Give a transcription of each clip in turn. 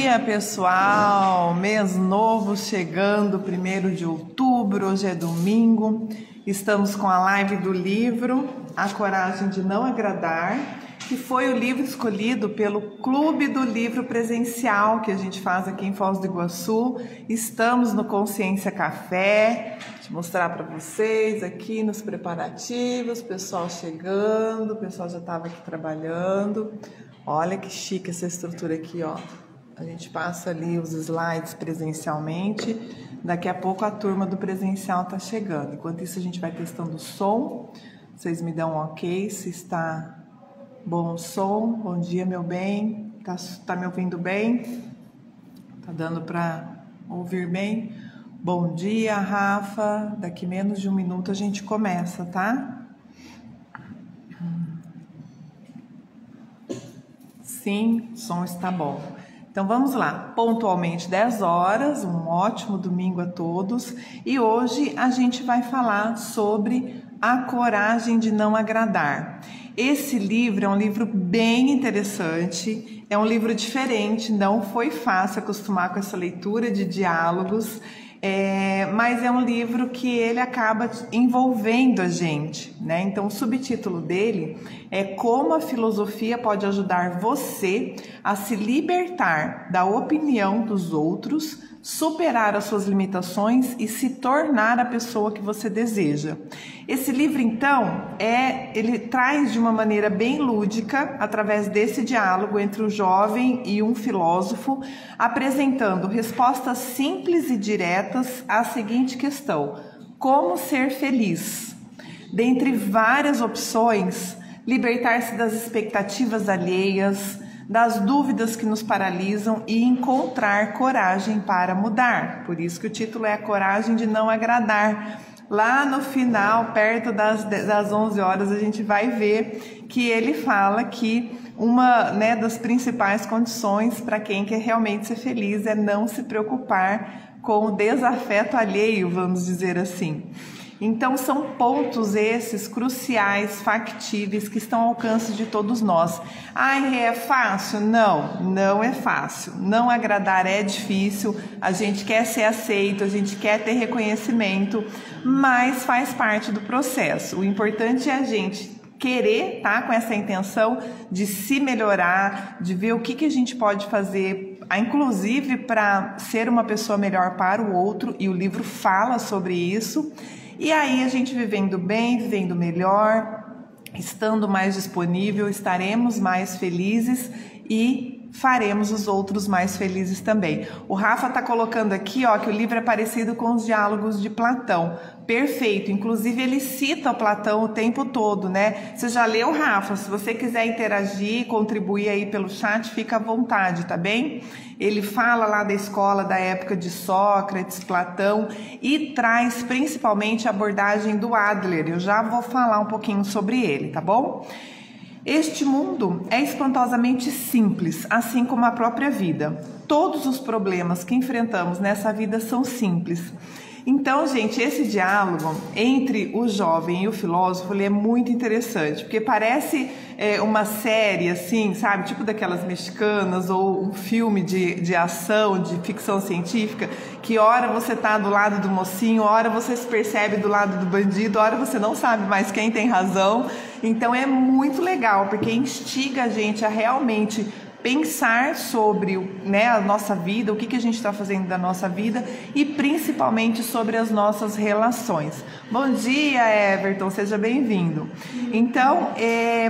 dia, pessoal! Mês novo chegando, 1º de outubro, hoje é domingo. Estamos com a live do livro A Coragem de Não Agradar, que foi o livro escolhido pelo Clube do Livro Presencial que a gente faz aqui em Foz do Iguaçu. Estamos no Consciência Café. Deixa eu mostrar para vocês aqui nos preparativos, pessoal chegando, o pessoal já estava aqui trabalhando. Olha que chique essa estrutura aqui, ó. A gente passa ali os slides presencialmente. Daqui a pouco a turma do presencial tá chegando. Enquanto isso a gente vai testando o som. Vocês me dão um ok se está bom o som. Bom dia, meu bem. Tá me ouvindo bem? Tá dando para ouvir bem? Bom dia, Rafa. Daqui menos de um minuto a gente começa, tá? Sim, o som está bom. Então vamos lá, pontualmente 10 horas, um ótimo domingo a todos. E hoje a gente vai falar sobre A Coragem de Não Agradar. Esse livro é um livro bem interessante, é um livro diferente, não foi fácil acostumar com essa leitura de diálogos, mas é um livro que ele acaba envolvendo a gente, né? Então o subtítulo dele é Como a Filosofia Pode Ajudar Você a se libertar da opinião dos outros, superar as suas limitações e se tornar a pessoa que você deseja. Esse livro, então, ele traz de uma maneira bem lúdica, através desse diálogo entre o jovem e um filósofo, apresentando respostas simples e diretas à seguinte questão: como ser feliz? Dentre várias opções, libertar-se das expectativas alheias, das dúvidas que nos paralisam e encontrar coragem para mudar. Por isso que o título é A Coragem de Não Agradar. Lá no final, perto das 11 horas, a gente vai ver que ele fala que uma, né, das principais condições para quem quer realmente ser feliz é não se preocupar com o desafeto alheio, vamos dizer assim. Então são pontos esses cruciais, factíveis, que estão ao alcance de todos nós. Ai, é fácil? Não, não é fácil. Não agradar é difícil, a gente quer ser aceito, a gente quer ter reconhecimento, mas faz parte do processo. O importante é a gente querer, tá, com essa intenção de se melhorar, de ver o que a gente pode fazer, inclusive para ser uma pessoa melhor para o outro, e o livro fala sobre isso. E aí a gente vivendo bem, vivendo melhor, estando mais disponível, estaremos mais felizes e faremos os outros mais felizes também. O Rafa tá colocando aqui, ó, que o livro é parecido com os diálogos de Platão. Perfeito, inclusive ele cita Platão o tempo todo, né? Você já leu, Rafa? Se você quiser interagir, contribuir aí pelo chat, fica à vontade, tá bem? Ele fala lá da escola da época de Sócrates, Platão, e traz principalmente a abordagem do Adler. Eu já vou falar um pouquinho sobre ele, tá bom? Este mundo é espantosamente simples, assim como a própria vida. Todos os problemas que enfrentamos nessa vida são simples. Então, gente, esse diálogo entre o jovem e o filósofo, ele é muito interessante, porque parece uma série, assim, sabe, tipo daquelas mexicanas, ou um filme de ação, de ficção científica, que hora você tá do lado do mocinho, hora você se percebe do lado do bandido, hora você não sabe mais quem tem razão. Então é muito legal, porque instiga a gente a realmente pensar sobre, né, a nossa vida, o que a gente está fazendo da nossa vida e principalmente sobre as nossas relações. Bom dia, Everton, seja bem-vindo. Então,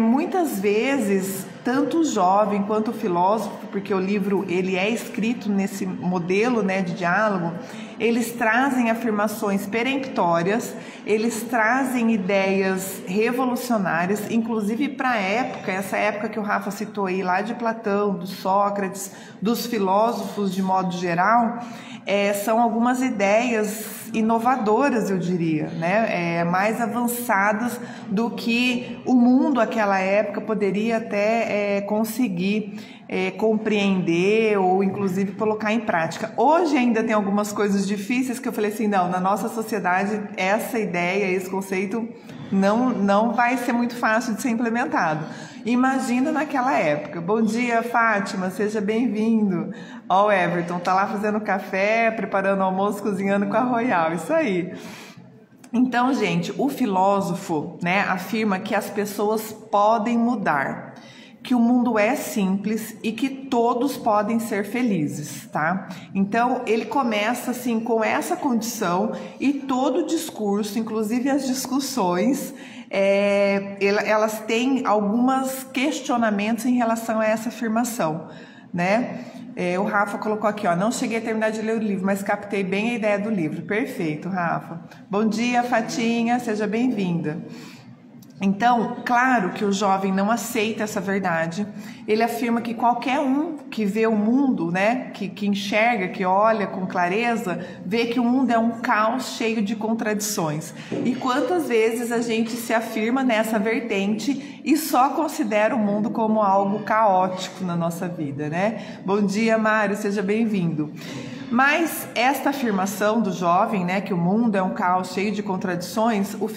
muitas vezes, tanto o jovem quanto o filósofo, porque o livro ele é escrito nesse modelo, né, de diálogo, eles trazem afirmações peremptórias, eles trazem ideias revolucionárias, inclusive para a época, essa época que o Rafa citou aí, lá de Platão, do Sócrates, dos filósofos de modo geral, são algumas ideias inovadoras, eu diria, né? Mais avançadas do que o mundo naquela época poderia até conseguir compreender ou inclusive colocar em prática. Hoje ainda tem algumas coisas difíceis que eu falei assim, não, na nossa sociedade essa ideia, esse conceito não vai ser muito fácil de ser implementado. Imagina naquela época. Bom dia, Fátima, seja bem-vindo. Ó, o Everton tá lá fazendo café, preparando almoço, cozinhando com a Royal, isso aí. Então, gente, o filósofo, né, afirma que as pessoas podem mudar, que o mundo é simples e que todos podem ser felizes, tá? Então, ele começa assim com essa condição e todo o discurso, inclusive as discussões, elas têm alguns questionamentos em relação a essa afirmação, né? O Rafa colocou aqui, ó, não cheguei a terminar de ler o livro, mas captei bem a ideia do livro. Perfeito, Rafa. Bom dia, Fatinha, seja bem-vinda. Então, claro que o jovem não aceita essa verdade. Ele afirma que qualquer um que vê o mundo, né, que enxerga, que olha com clareza, vê que o mundo é um caos cheio de contradições. E quantas vezes a gente se afirma nessa vertente e só considera o mundo como algo caótico na nossa vida, né? Bom dia, Mário, seja bem-vindo. Mas esta afirmação do jovem, né, que o mundo é um caos cheio de contradições, o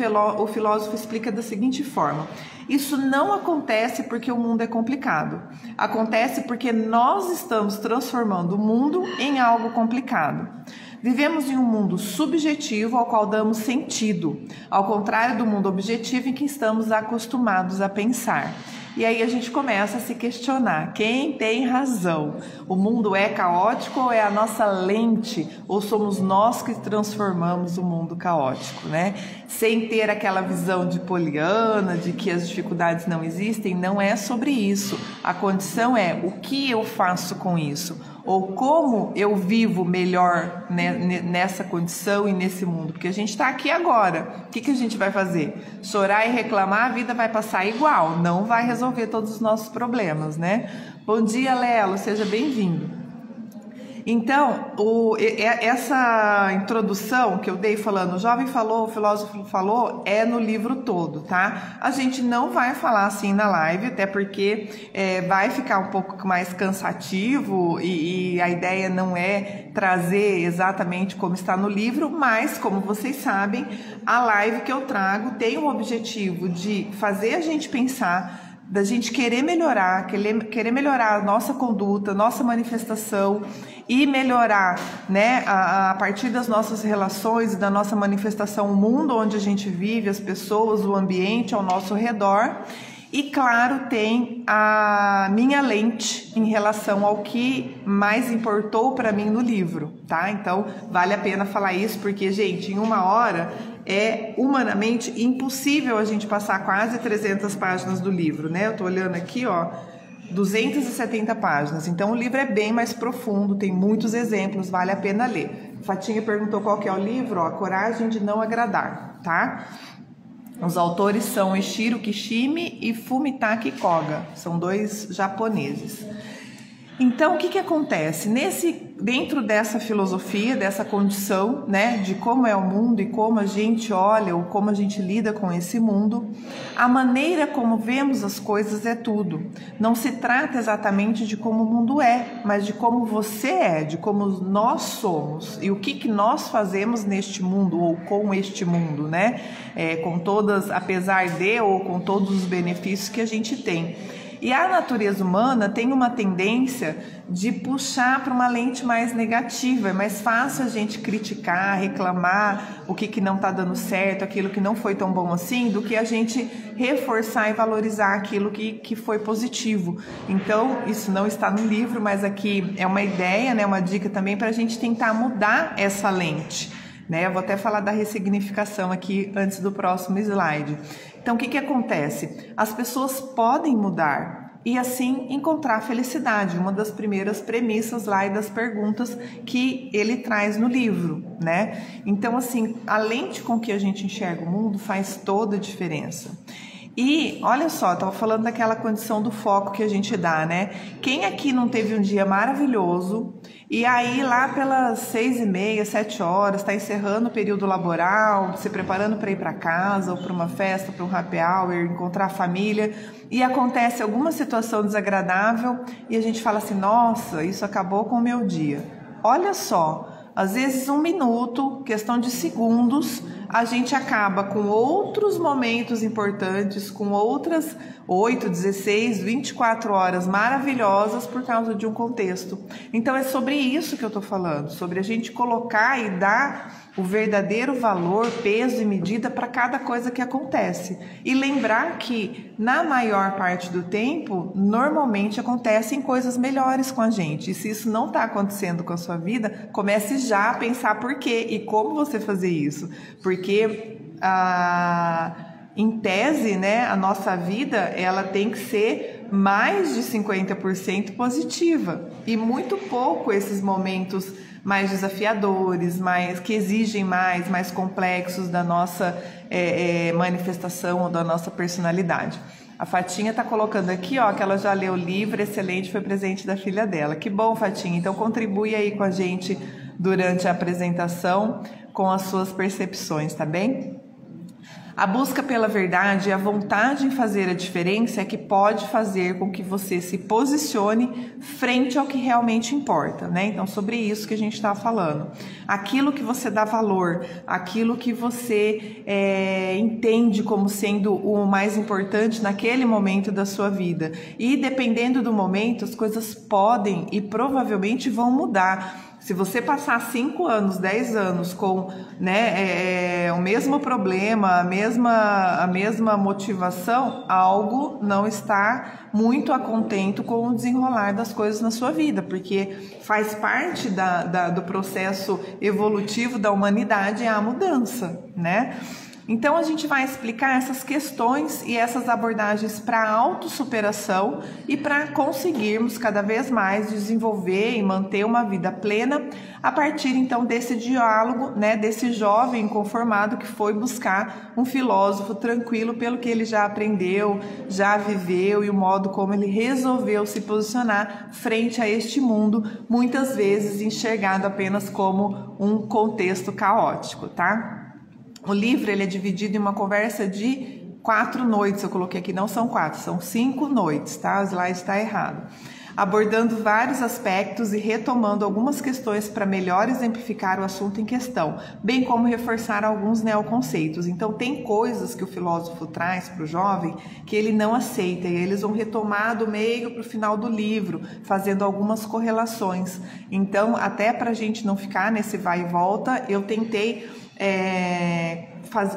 filósofo explica da seguinte forma: isso não acontece porque o mundo é complicado. Acontece porque nós estamos transformando o mundo em algo complicado. Vivemos em um mundo subjetivo ao qual damos sentido, ao contrário do mundo objetivo em que estamos acostumados a pensar. E aí a gente começa a se questionar, quem tem razão? O mundo é caótico ou é a nossa lente? Ou somos nós que transformamos o mundo caótico, né? Sem ter aquela visão de poliana, de que as dificuldades não existem, não é sobre isso. A condição é o que eu faço com isso? Ou como eu vivo melhor, né, nessa condição e nesse mundo? Porque a gente está aqui agora. O que a gente vai fazer? Chorar e reclamar, a vida vai passar igual. Não vai resolver todos os nossos problemas, né? Bom dia, Lelo. Seja bem-vindo. Então, essa introdução que eu dei falando, o jovem falou, o filósofo falou, é no livro todo, tá? A gente não vai falar assim na live, até porque vai ficar um pouco mais cansativo e a ideia não é trazer exatamente como está no livro, mas, como vocês sabem, a live que eu trago tem o objetivo de fazer a gente pensar, da gente querer melhorar a nossa conduta, nossa manifestação e melhorar, né, a partir das nossas relações e da nossa manifestação, o mundo onde a gente vive, as pessoas, o ambiente ao nosso redor. E claro, tem a minha lente em relação ao que mais importou para mim no livro, tá? Então, vale a pena falar isso, porque, gente, em 1 hora é humanamente impossível a gente passar quase 300 páginas do livro, né? Eu tô olhando aqui, ó, 270 páginas. Então, o livro é bem mais profundo, tem muitos exemplos, vale a pena ler. Fatinha perguntou qual que é o livro, ó, A Coragem de Não Agradar, tá? Os autores são Ishiro Kishimi e Fumitake Koga, são 2 japoneses. Então, o que acontece? Dentro dessa filosofia, dessa condição, né, de como é o mundo e como a gente olha ou como a gente lida com esse mundo, a maneira como vemos as coisas é tudo. Não se trata exatamente de como o mundo é, mas de como você é, de como nós somos e o que nós fazemos neste mundo ou com este mundo, né? Com todas, apesar de ou com todos os benefícios que a gente tem. E a natureza humana tem uma tendência de puxar para uma lente mais negativa. É mais fácil a gente criticar, reclamar o que não está dando certo, aquilo que não foi tão bom assim, do que a gente reforçar e valorizar aquilo que foi positivo. Então, isso não está no livro, mas aqui é uma ideia, né, uma dica também para a gente tentar mudar essa lente. Né? Eu vou até falar da ressignificação aqui antes do próximo slide. Então, o que acontece? As pessoas podem mudar e assim encontrar felicidade, uma das primeiras premissas lá e das perguntas que ele traz no livro, né? Então, assim, a lente com que a gente enxerga o mundo faz toda a diferença. E olha só, eu estava falando daquela condição do foco que a gente dá, né? Quem aqui não teve um dia maravilhoso e aí lá pelas 6h30, 7 horas, está encerrando o período laboral, se preparando para ir para casa ou para uma festa, para um happy hour, encontrar a família e acontece alguma situação desagradável e a gente fala assim, nossa, isso acabou com o meu dia. Olha só, às vezes 1 minuto, questão de segundos, a gente acaba com outros momentos importantes, com outras 8, 16, 24 horas maravilhosas por causa de um contexto. Então é sobre isso que eu tô falando, sobre a gente colocar e dar o verdadeiro valor, peso e medida para cada coisa que acontece. E lembrar que, na maior parte do tempo, normalmente acontecem coisas melhores com a gente. E se isso não está acontecendo com a sua vida, comece já a pensar por quê e como você fazer isso. Porque, em tese, né, a nossa vida ela tem que ser mais de 50% positiva. E muito pouco esses momentos mais desafiadores, que exigem mais complexos da nossa manifestação ou da nossa personalidade. A Fatinha está colocando aqui, ó, que ela já leu o livro, excelente, foi presente da filha dela. Que bom, Fatinha. Então contribui aí com a gente durante a apresentação com as suas percepções, tá bem? A busca pela verdade e a vontade em fazer a diferença é que pode fazer com que você se posicione frente ao que realmente importa, né? Então, sobre isso que a gente está falando. Aquilo que você dá valor, aquilo que você entende como sendo o mais importante naquele momento da sua vida. E dependendo do momento, as coisas podem e provavelmente vão mudar. Se você passar 5 anos, 10 anos com o mesmo problema, a mesma motivação, algo não está muito a contento com o desenrolar das coisas na sua vida, porque faz parte do processo evolutivo da humanidade a mudança, né? Então a gente vai explicar essas questões e essas abordagens para a autossuperação e para conseguirmos cada vez mais desenvolver e manter uma vida plena a partir então desse diálogo, né, desse jovem inconformado que foi buscar um filósofo tranquilo pelo que ele já aprendeu, já viveu e o modo como ele resolveu se posicionar frente a este mundo, muitas vezes enxergado apenas como um contexto caótico, tá? O livro ele é dividido em uma conversa de 4 noites, eu coloquei aqui, não são 4, são 5 noites, tá? O slide está errado. Abordando vários aspectos e retomando algumas questões para melhor exemplificar o assunto em questão, bem como reforçar alguns neoconceitos. Então, tem coisas que o filósofo traz para o jovem que ele não aceita, e eles vão retomar do meio para o final do livro, fazendo algumas correlações. Então, até para a gente não ficar nesse vai e volta, eu tentei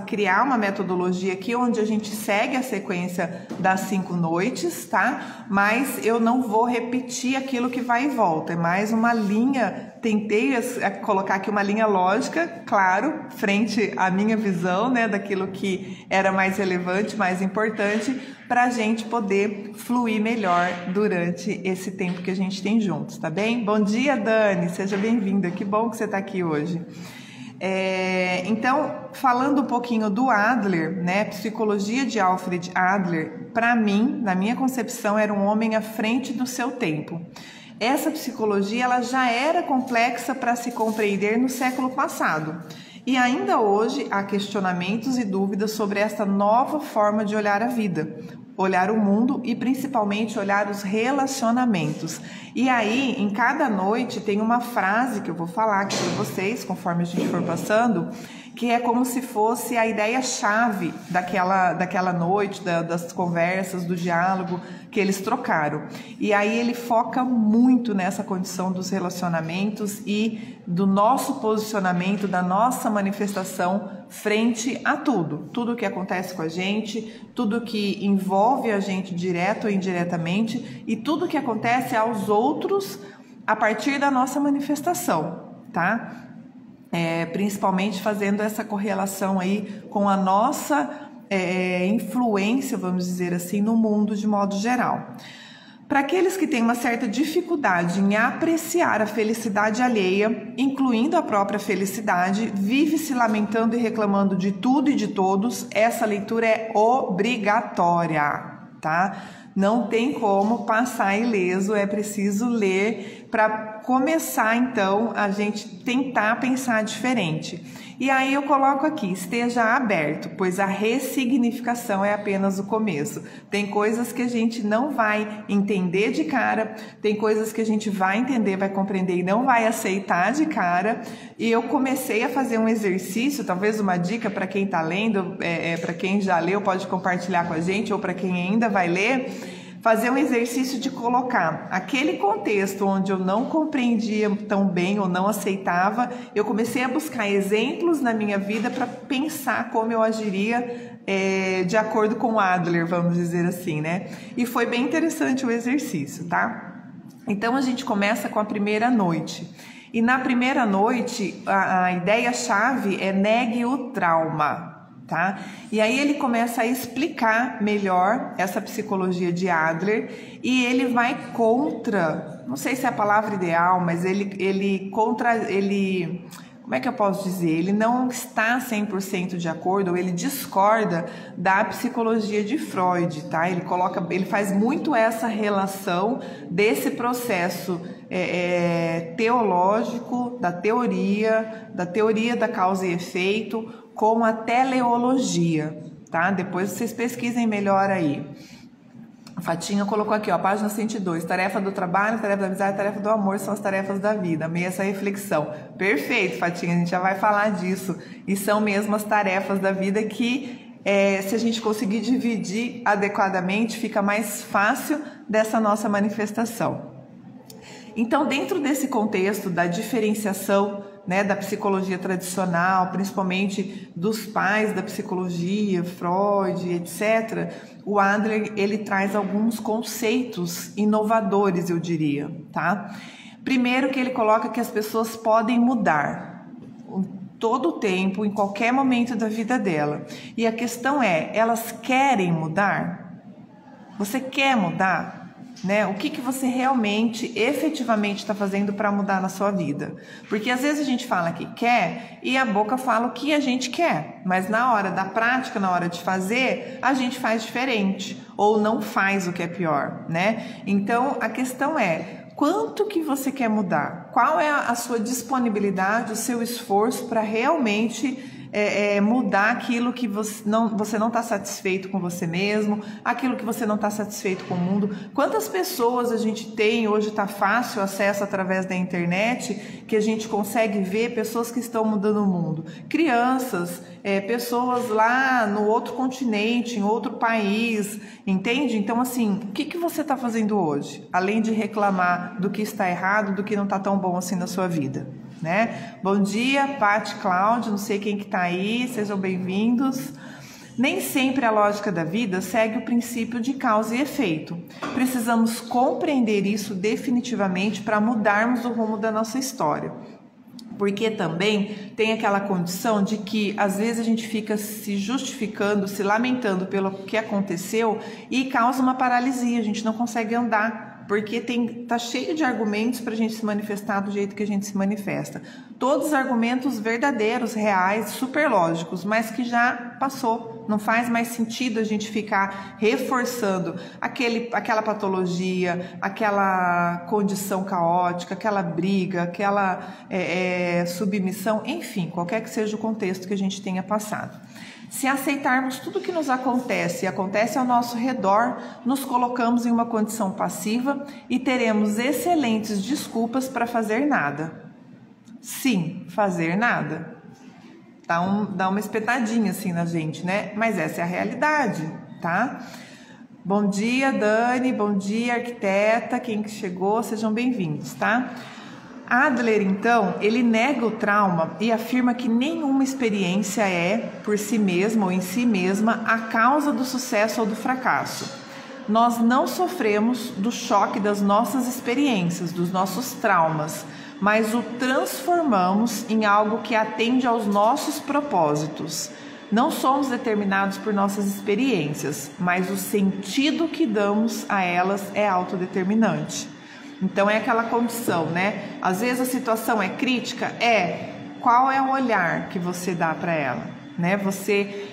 criar uma metodologia aqui onde a gente segue a sequência das 5 noites, tá? Mas eu não vou repetir aquilo que vai e volta, é mais uma linha, tentei colocar aqui uma linha lógica, claro, frente à minha visão, né, daquilo que era mais relevante, mais importante, para a gente poder fluir melhor durante esse tempo que a gente tem juntos, tá bem? Bom dia, Dani, seja bem-vinda, que bom que você está aqui hoje. Então, falando um pouquinho do Adler, né, Psicologia de Alfred Adler, para mim, na minha concepção, era um homem à frente do seu tempo. Essa psicologia ela já era complexa para se compreender no século passado. E ainda hoje há questionamentos e dúvidas sobre essa nova forma de olhar a vida, olhar o mundo e principalmente olhar os relacionamentos. E aí, em cada noite, tem uma frase que eu vou falar aqui para vocês, conforme a gente for passando, que é como se fosse a ideia-chave daquela noite, das conversas, do diálogo que eles trocaram. E aí ele foca muito nessa condição dos relacionamentos e do nosso posicionamento, da nossa manifestação frente a tudo que acontece com a gente, tudo que envolve a gente direto ou indiretamente e tudo que acontece aos outros a partir da nossa manifestação, tá? Principalmente fazendo essa correlação aí com a nossa influência, vamos dizer assim, no mundo de modo geral. Para aqueles que têm uma certa dificuldade em apreciar a felicidade alheia, incluindo a própria felicidade, vive se lamentando e reclamando de tudo e de todos, essa leitura é obrigatória, tá? Não tem como passar ileso, é preciso ler para começar então a gente tentar pensar diferente. E aí eu coloco aqui, esteja aberto, pois a ressignificação é apenas o começo. Tem coisas que a gente não vai entender de cara, tem coisas que a gente vai entender, vai compreender e não vai aceitar de cara. E eu comecei a fazer um exercício, talvez uma dica para quem está lendo, para quem já leu pode compartilhar com a gente, ou para quem ainda vai ler, fazer um exercício de colocar aquele contexto onde eu não compreendia tão bem ou não aceitava, eu comecei a buscar exemplos na minha vida para pensar como eu agiria de acordo com Adler, vamos dizer assim, né? E foi bem interessante o exercício, tá? Então a gente começa com a primeira noite. E na primeira noite, a ideia-chave é negue o trauma. Tá? E aí ele começa a explicar melhor essa psicologia de Adler e ele vai contra, não sei se é a palavra ideal, mas ele como é que eu posso dizer? Ele não está 100% de acordo, ou ele discorda da psicologia de Freud, tá? Ele faz muito essa relação desse processo teológico, da teoria da causa e efeito, com a teleologia, tá? Depois vocês pesquisem melhor aí. A Fatinha colocou aqui, ó, página 102, tarefa do trabalho, tarefa da amizade, tarefa do amor são as tarefas da vida. Amei essa reflexão. Perfeito, Fatinha, a gente já vai falar disso. E são mesmo as tarefas da vida que, se a gente conseguir dividir adequadamente, fica mais fácil dessa nossa manifestação. Então, dentro desse contexto da diferenciação, né, da psicologia tradicional, principalmente dos pais da psicologia, Freud, etc., o Adler ele traz alguns conceitos inovadores, eu diria, tá? Primeiro que ele coloca que as pessoas podem mudar todo o tempo, em qualquer momento da vida dela. E a questão é, elas querem mudar? Você quer mudar? Né? O que você realmente, efetivamente está fazendo para mudar na sua vida? Porque às vezes a gente fala que quer e a boca fala o que a gente quer, mas na hora da prática, na hora de fazer, a gente faz diferente ou não faz, o que é pior, né? Então a questão é, quanto que você quer mudar? Qual é a sua disponibilidade, o seu esforço para realmente mudar aquilo que você não está satisfeito com você mesmo, aquilo que você não está satisfeito com o mundo? Quantas pessoas a gente tem, hoje está fácil acesso através da internet, que a gente consegue ver pessoas que estão mudando o mundo, crianças, pessoas lá no outro continente, em outro país, entende? Então assim, o que você está fazendo hoje? Além de reclamar do que está errado, do que não está tão bom assim na sua vida, né? Bom dia, Paty, Cláudio, não sei quem que tá aí, sejam bem-vindos. Nem sempre a lógica da vida segue o princípio de causa e efeito. Precisamos compreender isso definitivamente para mudarmos o rumo da nossa história. Porque também tem aquela condição de que às vezes a gente fica se justificando, se lamentando pelo que aconteceu e causa uma paralisia, a gente não consegue andar. Porque tá cheio de argumentos para a gente se manifestar do jeito que a gente se manifesta. Todos argumentos verdadeiros, reais, super lógicos, mas que já passou. Não faz mais sentido a gente ficar reforçando aquela patologia, aquela condição caótica, aquela briga, aquela submissão, enfim, qualquer que seja o contexto que a gente tenha passado. Se aceitarmos tudo que nos acontece e acontece ao nosso redor, nos colocamos em uma condição passiva e teremos excelentes desculpas para fazer nada. Sim, fazer nada. Dá uma espetadinha assim na gente, né? Mas essa é a realidade, tá? Bom dia, Dani. Bom dia, arquiteta. Quem que chegou, sejam bem-vindos, tá? Adler, então, ele nega o trauma e afirma que nenhuma experiência é, por si mesma ou em si mesma, a causa do sucesso ou do fracasso. Nós não sofremos do choque das nossas experiências, dos nossos traumas, mas o transformamos em algo que atende aos nossos propósitos. Não somos determinados por nossas experiências, mas o sentido que damos a elas é autodeterminante. Então é aquela condição, né? Às vezes a situação é crítica, qual é o olhar que você dá para ela, né? Você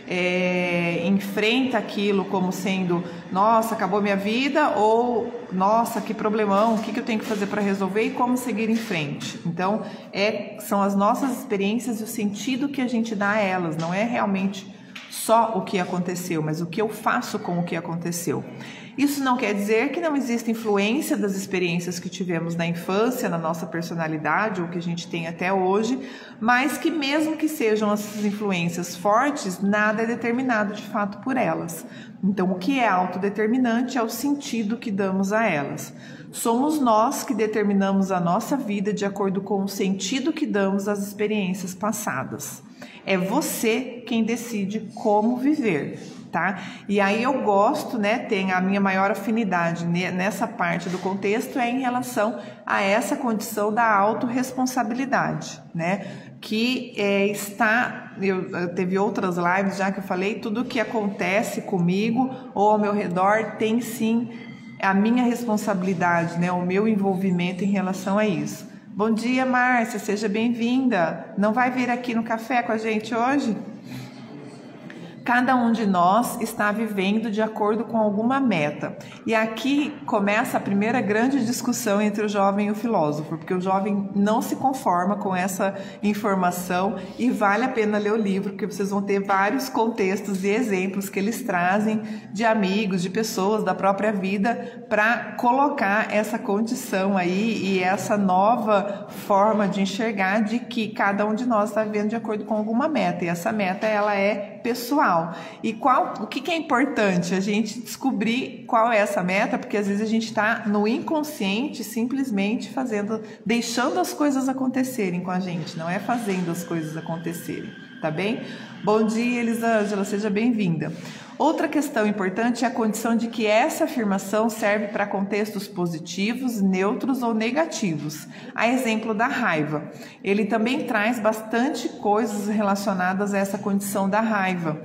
enfrenta aquilo como sendo, nossa, acabou minha vida, ou nossa, que problemão, o que eu tenho que fazer para resolver e como seguir em frente. Então, são as nossas experiências e o sentido que a gente dá a elas, não é realmente só o que aconteceu, mas o que eu faço com o que aconteceu. Isso não quer dizer que não existe influência das experiências que tivemos na infância, na nossa personalidade, ou que a gente tem até hoje, mas que mesmo que sejam essas influências fortes, nada é determinado de fato por elas. Então, o que é autodeterminante é o sentido que damos a elas. Somos nós que determinamos a nossa vida de acordo com o sentido que damos às experiências passadas. É você quem decide como viver, tá? E aí eu gosto, né, tem a minha maior afinidade nessa parte do contexto em relação a essa condição da autorresponsabilidade, né? Que teve outras lives já que eu falei, tudo que acontece comigo ou ao meu redor tem sim a minha responsabilidade, né, o meu envolvimento em relação a isso. Bom dia, Márcia, seja bem-vinda. Não vai vir aqui no café com a gente hoje? Cada um de nós está vivendo de acordo com alguma meta. E aqui começa a primeira grande discussão entre o jovem e o filósofo, porque o jovem não se conforma com essa informação e vale a pena ler o livro, porque vocês vão ter vários contextos e exemplos que eles trazem de amigos, de pessoas da própria vida para colocar essa condição aí e essa nova forma de enxergar de que cada um de nós está vivendo de acordo com alguma meta. E essa meta, ela é pessoal. E o que é importante? A gente descobrir qual é essa meta, porque às vezes a gente está no inconsciente simplesmente deixando as coisas acontecerem com a gente, não é fazendo as coisas acontecerem, tá bem? Bom dia, Elisângela, seja bem-vinda. Outra questão importante é a condição de que essa afirmação serve para contextos positivos, neutros ou negativos. A exemplo da raiva. Ele também traz bastante coisas relacionadas a essa condição da raiva.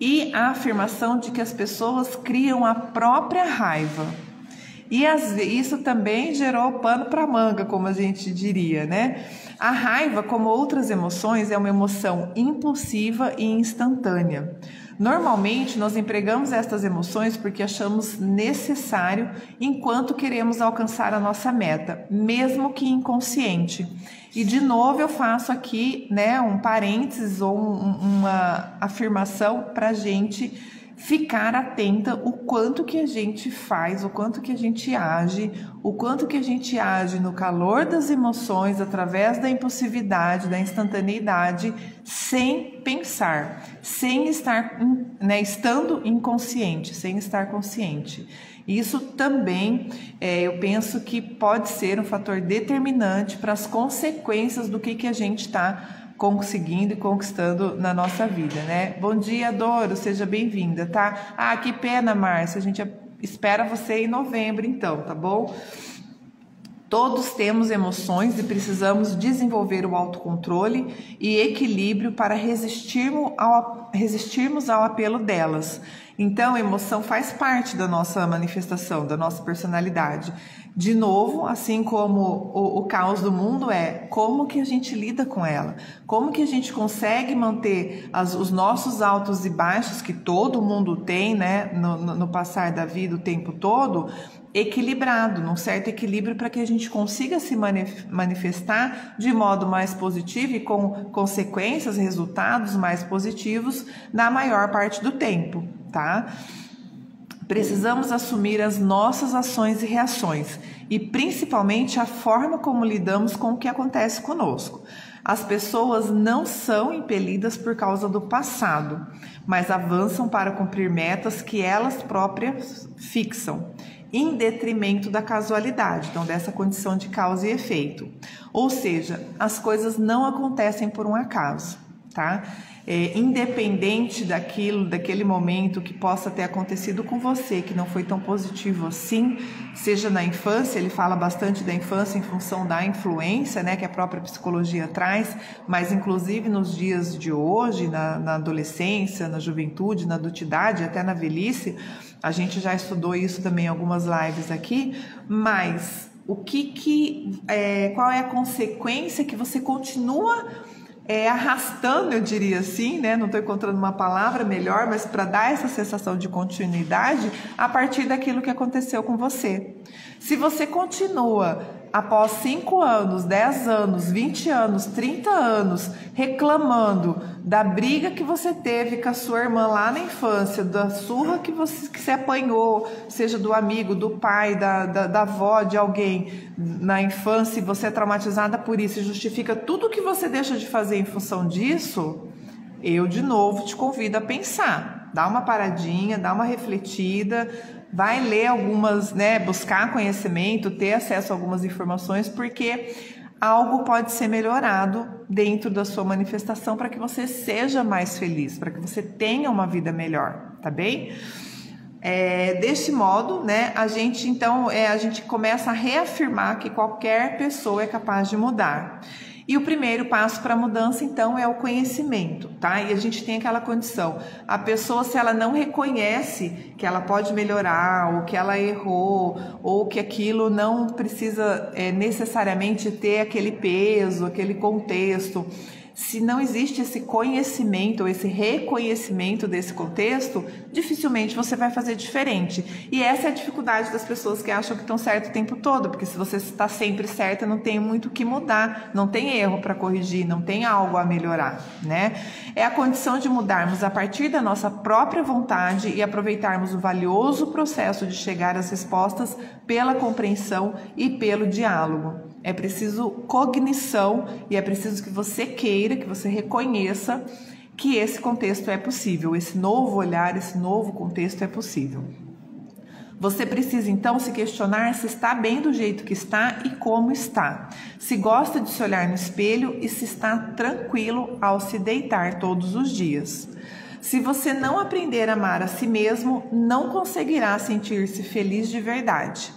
E a afirmação de que as pessoas criam a própria raiva. E isso também gerou pano para manga, como a gente diria, né? A raiva, como outras emoções, é uma emoção impulsiva e instantânea. Normalmente, nós empregamos estas emoções porque achamos necessário enquanto queremos alcançar a nossa meta, mesmo que inconsciente. E, de novo, eu faço aqui, né, um parênteses ou uma afirmação para a gente ficar atenta o quanto que a gente faz, o quanto que a gente age no calor das emoções, através da impulsividade, da instantaneidade, sem pensar, sem estar, né, estando inconsciente, sem estar consciente. Isso também, eu penso que pode ser um fator determinante para as consequências do que a gente está conseguindo e conquistando na nossa vida, né? Bom dia, Doro, seja bem-vinda, tá? Ah, que pena, Márcia, a gente espera você em novembro, então, tá bom? Todos temos emoções e precisamos desenvolver o autocontrole e equilíbrio para resistirmos ao apelo delas. Então, a emoção faz parte da nossa manifestação, da nossa personalidade. De novo, assim como o caos do mundo como que a gente lida com ela, como que a gente consegue manter os nossos altos e baixos, que todo mundo tem, né, no passar da vida o tempo todo, equilibrado, num certo equilíbrio para que a gente consiga se manifestar de modo mais positivo e com consequências, resultados mais positivos na maior parte do tempo, tá? Precisamos assumir as nossas ações e reações e principalmente a forma como lidamos com o que acontece conosco. As pessoas não são impelidas por causa do passado, mas avançam para cumprir metas que elas próprias fixam, em detrimento da casualidade, então dessa condição de causa e efeito. Ou seja, as coisas não acontecem por um acaso, tá? Independente daquele momento que possa ter acontecido com você, que não foi tão positivo assim, seja na infância, ele fala bastante da infância em função da influência, né, que a própria psicologia traz, mas inclusive nos dias de hoje, na adolescência, na juventude, na adultidade, até na velhice, a gente já estudou isso também em algumas lives aqui, mas qual é a consequência que você continua arrastando, eu diria assim, né? Não estou encontrando uma palavra melhor, mas para dar essa sensação de continuidade a partir daquilo que aconteceu com você. Se você continua após 5 anos, 10 anos, 20 anos, 30 anos reclamando da briga que você teve com a sua irmã lá na infância, da surra que você apanhou, seja do amigo, do pai, da avó, de alguém na infância, e você é traumatizada por isso e justifica tudo que você deixa de fazer em função disso, eu de novo te convido a pensar. Dá uma paradinha, dá uma refletida, vai ler algumas, né, buscar conhecimento, ter acesso a algumas informações, porque algo pode ser melhorado dentro da sua manifestação para que você seja mais feliz, para que você tenha uma vida melhor, tá bem? Deste modo, né, a gente começa a reafirmar que qualquer pessoa é capaz de mudar. E o primeiro passo para a mudança, então, é o conhecimento, tá? E a gente tem aquela condição. A pessoa, se ela não reconhece que ela pode melhorar, ou que ela errou, ou que aquilo não precisa necessariamente ter aquele peso, aquele contexto, se não existe esse conhecimento, ou esse reconhecimento desse contexto, dificilmente você vai fazer diferente. E essa é a dificuldade das pessoas que acham que estão certo o tempo todo, porque se você está sempre certa, não tem muito o que mudar, não tem erro para corrigir, não tem algo a melhorar, né? É a condição de mudarmos a partir da nossa própria vontade e aproveitarmos o valioso processo de chegar às respostas pela compreensão e pelo diálogo. É preciso cognição e é preciso que você queira, que você reconheça que esse contexto é possível, esse novo olhar, esse novo contexto é possível. Você precisa então se questionar se está bem do jeito que está e como está, se gosta de se olhar no espelho e se está tranquilo ao se deitar todos os dias. Se você não aprender a amar a si mesmo, não conseguirá sentir-se feliz de verdade.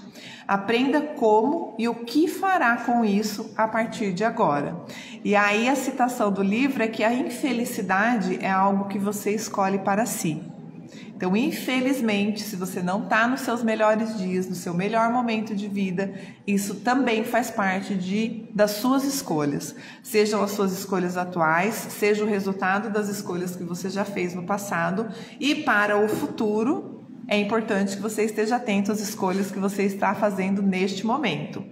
Aprenda como e o que fará com isso a partir de agora. E aí a citação do livro é que a infelicidade é algo que você escolhe para si. Então, infelizmente, se você não está nos seus melhores dias, no seu melhor momento de vida, isso também faz parte das suas escolhas. Sejam as suas escolhas atuais, seja o resultado das escolhas que você já fez no passado. E para o futuro, é importante que você esteja atento às escolhas que você está fazendo neste momento.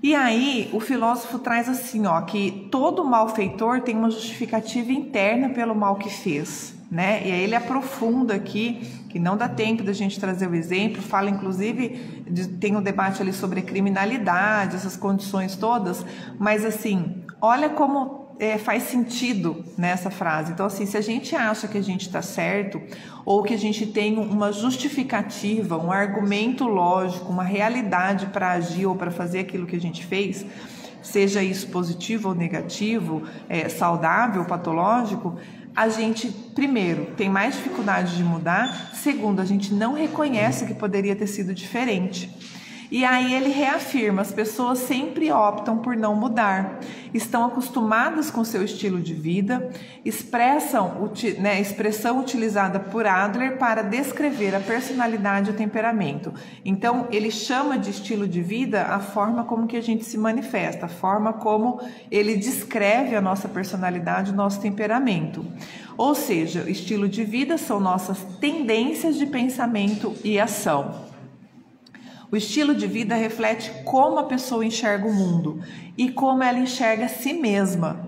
E aí, o filósofo traz assim, que todo malfeitor tem uma justificativa interna pelo mal que fez, né? E aí ele aprofunda aqui, que não dá tempo da gente trazer o exemplo, fala inclusive, tem um debate ali sobre a criminalidade, essas condições todas, mas assim, olha como faz sentido nessa frase. Então assim, se a gente acha que a gente está certo, ou que a gente tem uma justificativa, um argumento lógico, uma realidade para agir ou para fazer aquilo que a gente fez, seja isso positivo ou negativo, saudável ou patológico, a gente, primeiro, tem mais dificuldade de mudar, segundo, a gente não reconhece que poderia ter sido diferente. E aí ele reafirma, as pessoas sempre optam por não mudar, estão acostumadas com seu estilo de vida, expressão utilizada por Adler para descrever a personalidade e o temperamento. Então ele chama de estilo de vida a forma como que a gente se manifesta, a forma como ele descreve a nossa personalidade, o nosso temperamento. Ou seja, estilo de vida são nossas tendências de pensamento e ação. O estilo de vida reflete como a pessoa enxerga o mundo e como ela enxerga a si mesma,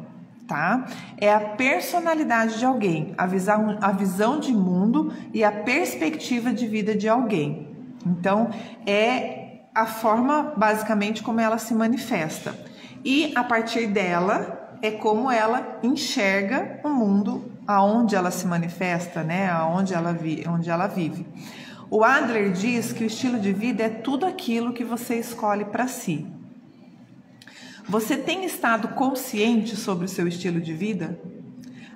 tá? É a personalidade de alguém, a visão de mundo e a perspectiva de vida de alguém. Então, é a forma, basicamente, como ela se manifesta. E, a partir dela, é como ela enxerga o mundo aonde ela se manifesta, né? Onde ela vive. O Adler diz que o estilo de vida é tudo aquilo que você escolhe para si. Você tem estado consciente sobre o seu estilo de vida?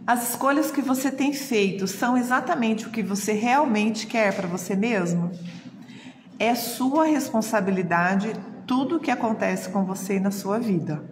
As escolhas que você tem feito são exatamente o que você realmente quer para você mesmo? É sua responsabilidade tudo o que acontece com você na sua vida.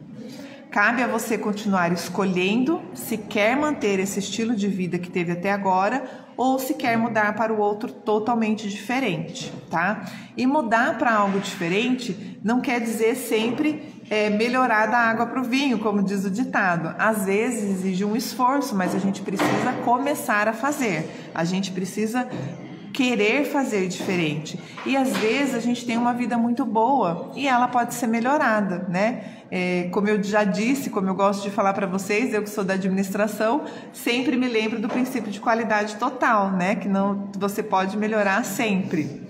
Cabe a você continuar escolhendo se quer manter esse estilo de vida que teve até agora ou se quer mudar para o outro totalmente diferente, tá? E mudar para algo diferente não quer dizer sempre melhorar da água para o vinho, como diz o ditado. Às vezes exige um esforço, mas a gente precisa começar a fazer. A gente precisa querer fazer diferente. E às vezes a gente tem uma vida muito boa e ela pode ser melhorada, né? Como eu já disse, como eu gosto de falar para vocês, eu que sou da administração, sempre me lembro do princípio de qualidade total, né? Que não, você pode melhorar sempre.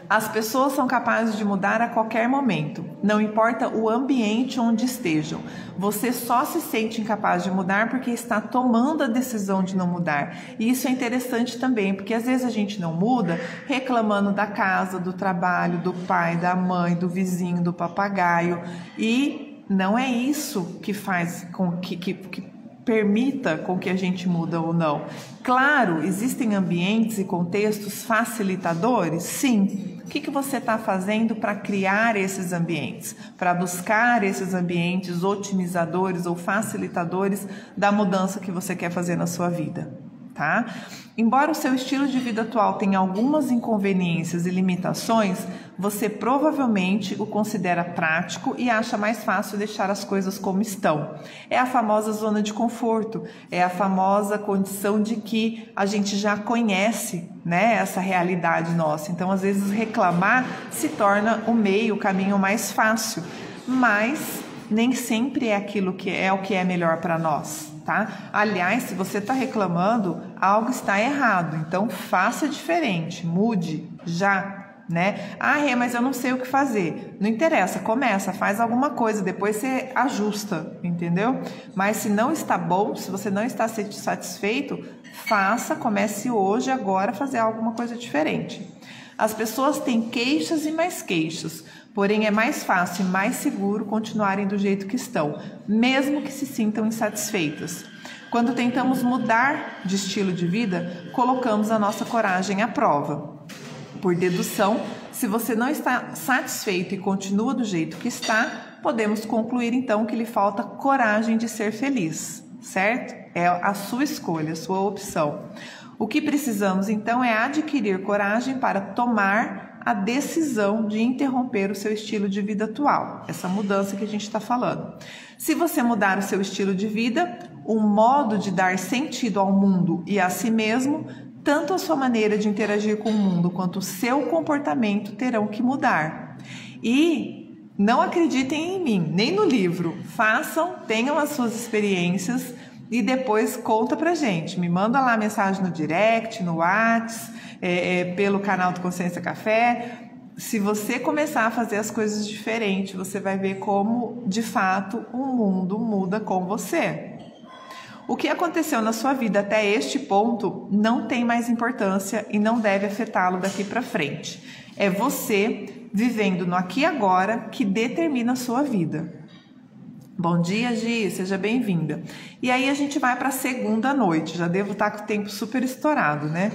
As pessoas são capazes de mudar a qualquer momento, não importa o ambiente onde estejam. Você só se sente incapaz de mudar porque está tomando a decisão de não mudar. E isso é interessante também, porque às vezes a gente não muda reclamando da casa, do trabalho, do pai, da mãe, do vizinho, do papagaio. E não é isso que faz com que permita com que a gente muda ou não. Claro, existem ambientes e contextos facilitadores? Sim. O que você está fazendo para criar esses ambientes? Para buscar esses ambientes otimizadores ou facilitadores da mudança que você quer fazer na sua vida, tá? Embora o seu estilo de vida atual tenha algumas inconveniências e limitações, você provavelmente o considera prático e acha mais fácil deixar as coisas como estão. É a famosa zona de conforto, é a famosa condição de que a gente já conhece, né, essa realidade nossa. Então, às vezes, reclamar se torna o caminho mais fácil, mas nem sempre é aquilo que é o que é melhor para nós. Tá? Aliás, se você está reclamando, algo está errado, então faça diferente, mude já, né? Mas eu não sei o que fazer. Não interessa, começa, faz alguma coisa, depois você ajusta, entendeu? Mas se não está bom, se você não está satisfeito, faça, comece hoje, agora, a fazer alguma coisa diferente. As pessoas têm queixas e mais queixas, porém é mais fácil e mais seguro continuarem do jeito que estão, mesmo que se sintam insatisfeitas. Quando tentamos mudar de estilo de vida, colocamos a nossa coragem à prova. Por dedução, se você não está satisfeito e continua do jeito que está, podemos concluir então que lhe falta coragem de ser feliz, certo? É a sua escolha, a sua opção. O que precisamos então é adquirir coragem para tomar a decisão de interromper o seu estilo de vida atual, essa mudança que a gente está falando. Se você mudar o seu estilo de vida, o modo de dar sentido ao mundo e a si mesmo, tanto a sua maneira de interagir com o mundo quanto o seu comportamento terão que mudar. E não acreditem em mim, nem no livro. Façam, tenham as suas experiências e depois conta pra gente. Me manda lá mensagem no direct, no WhatsApp, pelo canal do Consciência Café. Se você começar a fazer as coisas diferentes, você vai ver como, de fato, o mundo muda com você. O que aconteceu na sua vida até este ponto não tem mais importância e não deve afetá-lo daqui para frente. É você, vivendo no aqui e agora, que determina a sua vida. Bom dia, Gi, seja bem-vinda. E aí a gente vai para a segunda noite, já devo estar com o tempo super estourado, né?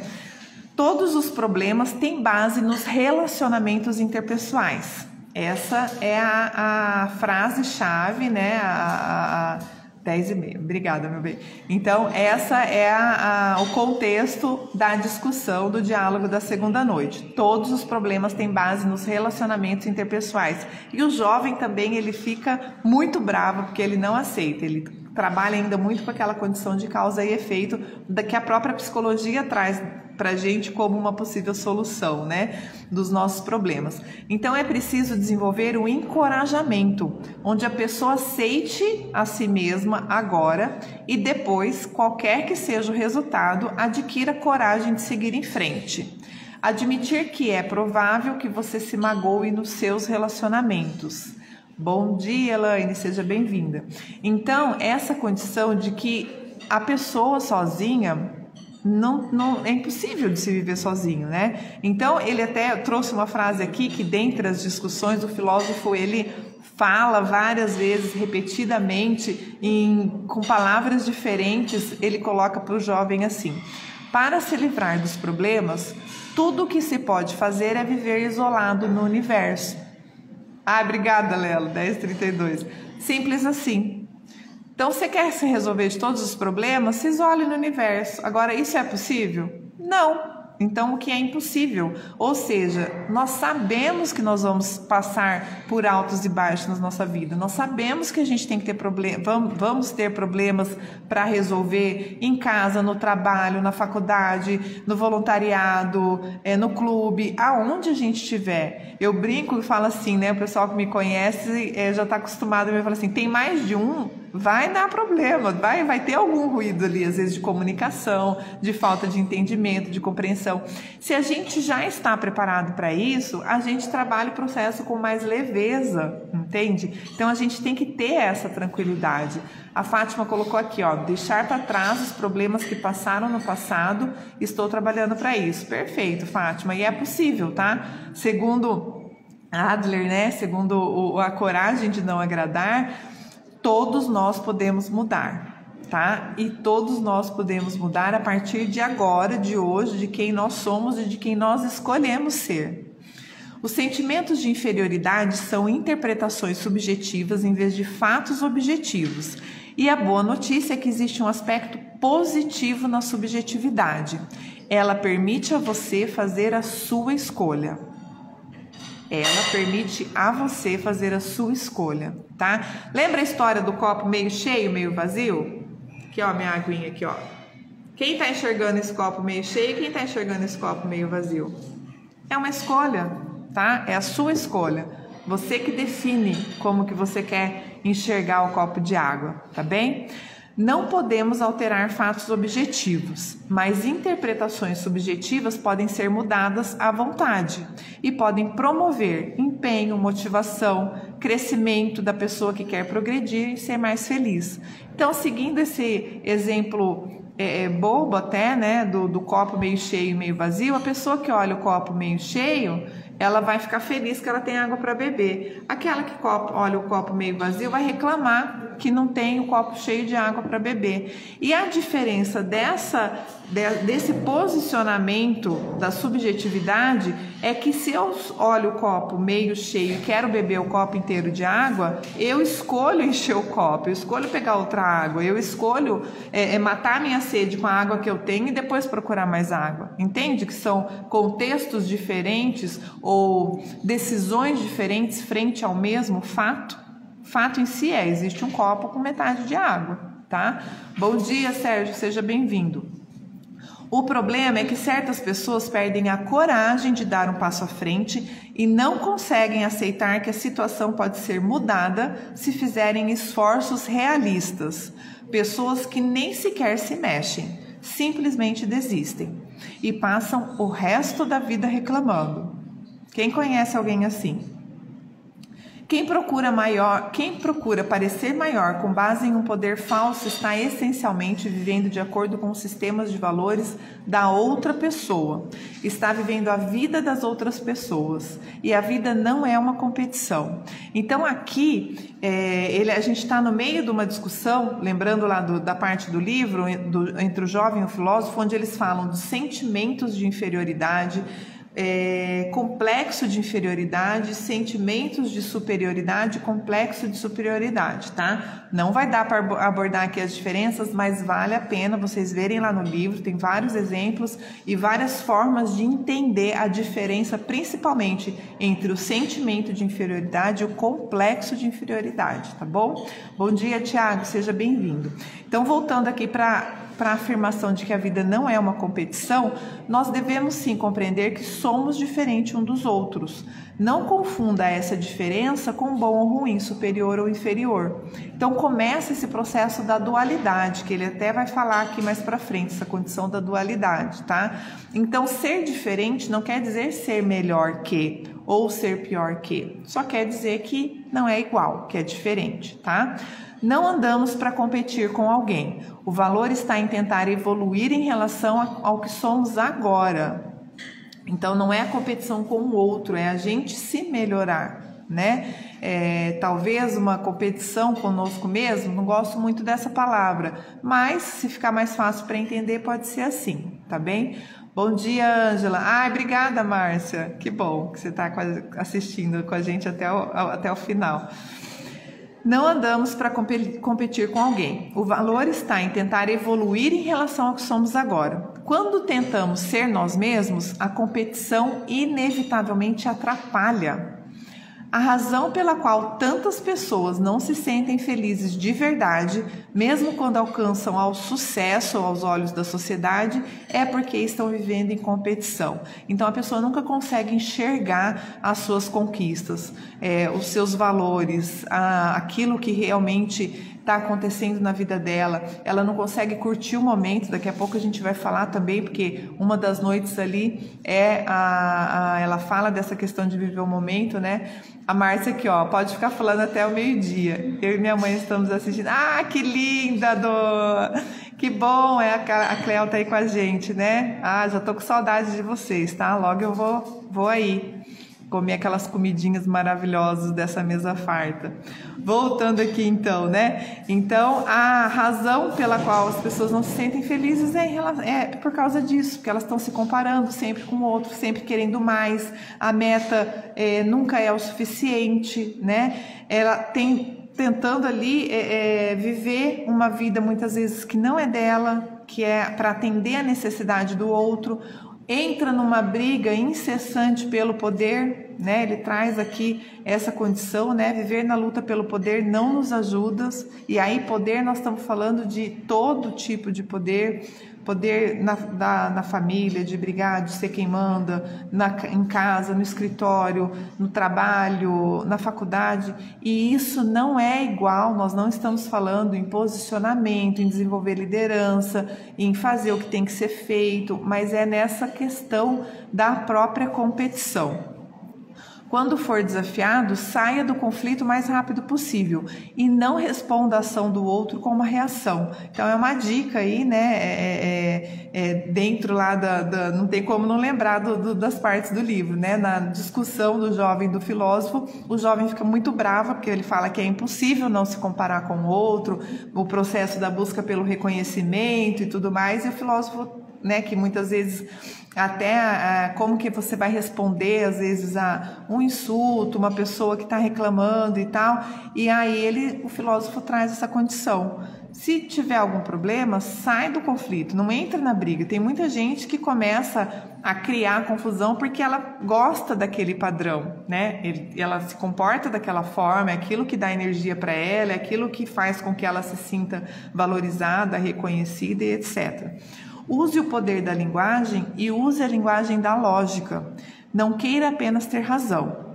Todos os problemas têm base nos relacionamentos interpessoais. Essa é a frase-chave, né? 10h30. Obrigada, meu bem. Então, essa é o contexto da discussão, do diálogo da segunda noite. Todos os problemas têm base nos relacionamentos interpessoais. E o jovem também, ele fica muito bravo porque ele não aceita. Ele trabalha ainda muito com aquela condição de causa e efeito que a própria psicologia traz para a gente como uma possível solução, né, dos nossos problemas. Então é preciso desenvolver um encorajamento, onde a pessoa aceite a si mesma agora e depois, qualquer que seja o resultado, adquira coragem de seguir em frente. Admitir que é provável que você se magoe nos seus relacionamentos. Bom dia, Elaine, seja bem-vinda. Então, essa condição de que a pessoa sozinha não é impossível de se viver sozinho, né? Então, ele até trouxe uma frase aqui que, dentre as discussões, o filósofo, ele fala várias vezes, repetidamente, com palavras diferentes, ele coloca para o jovem assim: para se livrar dos problemas, tudo o que se pode fazer é viver isolado no universo. Obrigada, Lelo, 10h32. Simples assim. Então, você quer se resolver de todos os problemas? Se isole no universo. Agora, isso é possível? Não. Então, o que é impossível, ou seja, nós sabemos que nós vamos passar por altos e baixos na nossa vida, nós sabemos que a gente tem que ter vamos ter problemas para resolver em casa, no trabalho, na faculdade, no voluntariado, no clube, aonde a gente estiver. Eu brinco e falo assim, né? O pessoal que me conhece já está acostumado a me falar assim, tem mais de um, vai dar problema, vai ter algum ruído ali, às vezes de comunicação, de falta de entendimento, de compreensão. Se a gente já está preparado para isso, a gente trabalha o processo com mais leveza, entende? Então a gente tem que ter essa tranquilidade. A Fátima colocou aqui, ó, deixar para trás os problemas que passaram no passado, estou trabalhando para isso. Perfeito, Fátima, e é possível, tá? Segundo Adler, né, segundo a coragem de não agradar, todos nós podemos mudar, tá? E todos nós podemos mudar a partir de agora, de hoje, de quem nós somos e de quem nós escolhemos ser. Os sentimentos de inferioridade são interpretações subjetivas em vez de fatos objetivos. E a boa notícia é que existe um aspecto positivo na subjetividade. Ela permite a você fazer a sua escolha. Ela permite a você fazer a sua escolha, tá? Lembra a história do copo meio cheio, meio vazio? Aqui, ó, minha aguinha aqui, ó. Quem tá enxergando esse copo meio cheio e quem tá enxergando esse copo meio vazio? É uma escolha, tá? É a sua escolha. Você que define como que você quer enxergar o copo de água, tá bem? Não podemos alterar fatos objetivos, mas interpretações subjetivas podem ser mudadas à vontade e podem promover empenho, motivação, crescimento da pessoa que quer progredir e ser mais feliz. Então, seguindo esse exemplo bobo até, né, do copo meio cheio e meio vazio, a pessoa que olha o copo meio cheio, ela vai ficar feliz que ela tem água para beber. Aquela que olha o copo meio vazio vai reclamar que não tem o copo cheio de água para beber. E a diferença desse posicionamento da subjetividade é que se eu olho o copo meio cheio e quero beber o copo inteiro de água, eu escolho encher o copo, eu escolho pegar outra água, eu escolho matar minha sede com a água que eu tenho e depois procurar mais água. Entende que são contextos diferentes ou decisões diferentes frente ao mesmo fato? Fato em si existe um copo com metade de água, tá? Bom dia, Sérgio, seja bem-vindo. O problema é que certas pessoas perdem a coragem de dar um passo à frente e não conseguem aceitar que a situação pode ser mudada se fizerem esforços realistas. Pessoas que nem sequer se mexem, simplesmente desistem e passam o resto da vida reclamando. Quem conhece alguém assim? Quem procura parecer maior com base em um poder falso está essencialmente vivendo de acordo com os sistemas de valores da outra pessoa. Está vivendo a vida das outras pessoas. E a vida não é uma competição. Então aqui, a gente está no meio de uma discussão, lembrando lá da parte do livro, entre o jovem e o filósofo, onde eles falam dos sentimentos de inferioridade, complexo de inferioridade, sentimentos de superioridade, complexo de superioridade, tá? Não vai dar para abordar aqui as diferenças, mas vale a pena vocês verem lá no livro, tem vários exemplos e várias formas de entender a diferença, principalmente entre o sentimento de inferioridade e o complexo de inferioridade, tá bom? Bom dia, Tiago, seja bem-vindo. Então, voltando aqui para a afirmação de que a vida não é uma competição, nós devemos sim compreender que somos diferentes uns dos outros. Não confunda essa diferença com bom ou ruim, superior ou inferior. Então começa esse processo da dualidade, que ele até vai falar aqui mais para frente, essa condição da dualidade, tá? Então ser diferente não quer dizer ser melhor que ou ser pior que, só quer dizer que não é igual, que é diferente, tá? Não andamos para competir com alguém. O valor está em tentar evoluir em relação ao que somos agora. Então, não é a competição com o outro, é a gente se melhorar, né? Talvez uma competição conosco mesmo, não gosto muito dessa palavra, mas se ficar mais fácil para entender, pode ser assim, tá bem? Bom dia, Ângela. Obrigada, Márcia. Que bom que você está assistindo com a gente até o final. Não andamos para competir com alguém. O valor está em tentar evoluir em relação ao que somos agora. Quando tentamos ser nós mesmos, a competição inevitavelmente atrapalha. A razão pela qual tantas pessoas não se sentem felizes de verdade, mesmo quando alcançam ao sucesso aos olhos da sociedade, é porque estão vivendo em competição. Então a pessoa nunca consegue enxergar as suas conquistas, os seus valores, aquilo que realmente está acontecendo na vida dela. Ela não consegue curtir o momento. Daqui a pouco a gente vai falar também, porque uma das noites ali ela fala dessa questão de viver o momento, né? A Márcia aqui, ó, pode ficar falando até o meio-dia. Eu e minha mãe estamos assistindo. Ah, que linda, que bom, a Cleo tá aí com a gente, né? Ah, já tô com saudade de vocês, tá? Logo eu vou aí comer aquelas comidinhas maravilhosas dessa mesa farta. Voltando aqui então, né? Então, a razão pela qual as pessoas não se sentem felizes é por causa disso, porque elas estão se comparando sempre com o outro, sempre querendo mais, a meta nunca é o suficiente, né? Ela tentando ali viver uma vida muitas vezes que não é dela, que é para atender a necessidade do outro, entra numa briga incessante pelo poder, né? Ele traz aqui essa condição, né? Viver na luta pelo poder não nos ajuda. E aí poder, nós estamos falando de todo tipo de poder na família, de brigar, de ser quem manda, em casa, no escritório, no trabalho, na faculdade. E isso não é igual, nós não estamos falando em posicionamento, em desenvolver liderança, em fazer o que tem que ser feito, mas é nessa questão da própria competição. Quando for desafiado, saia do conflito o mais rápido possível e não responda a ação do outro com uma reação. Então é uma dica aí, né? Dentro lá não tem como não lembrar das partes do livro, né? Na discussão do jovem e do filósofo, o jovem fica muito bravo porque ele fala que é impossível não se comparar com o outro, o processo da busca pelo reconhecimento e tudo mais, e o filósofo, né, que muitas vezes até como que você vai responder às vezes a um insulto, uma pessoa que está reclamando e tal, e aí o filósofo traz essa condição. Se tiver algum problema, sai do conflito, não entra na briga. Tem muita gente que começa a criar confusão porque ela gosta daquele padrão, né? Ela se comporta daquela forma, é aquilo que dá energia para ela, é aquilo que faz com que ela se sinta valorizada, reconhecida e etc. Use o poder da linguagem e use a linguagem da lógica. Não queira apenas ter razão.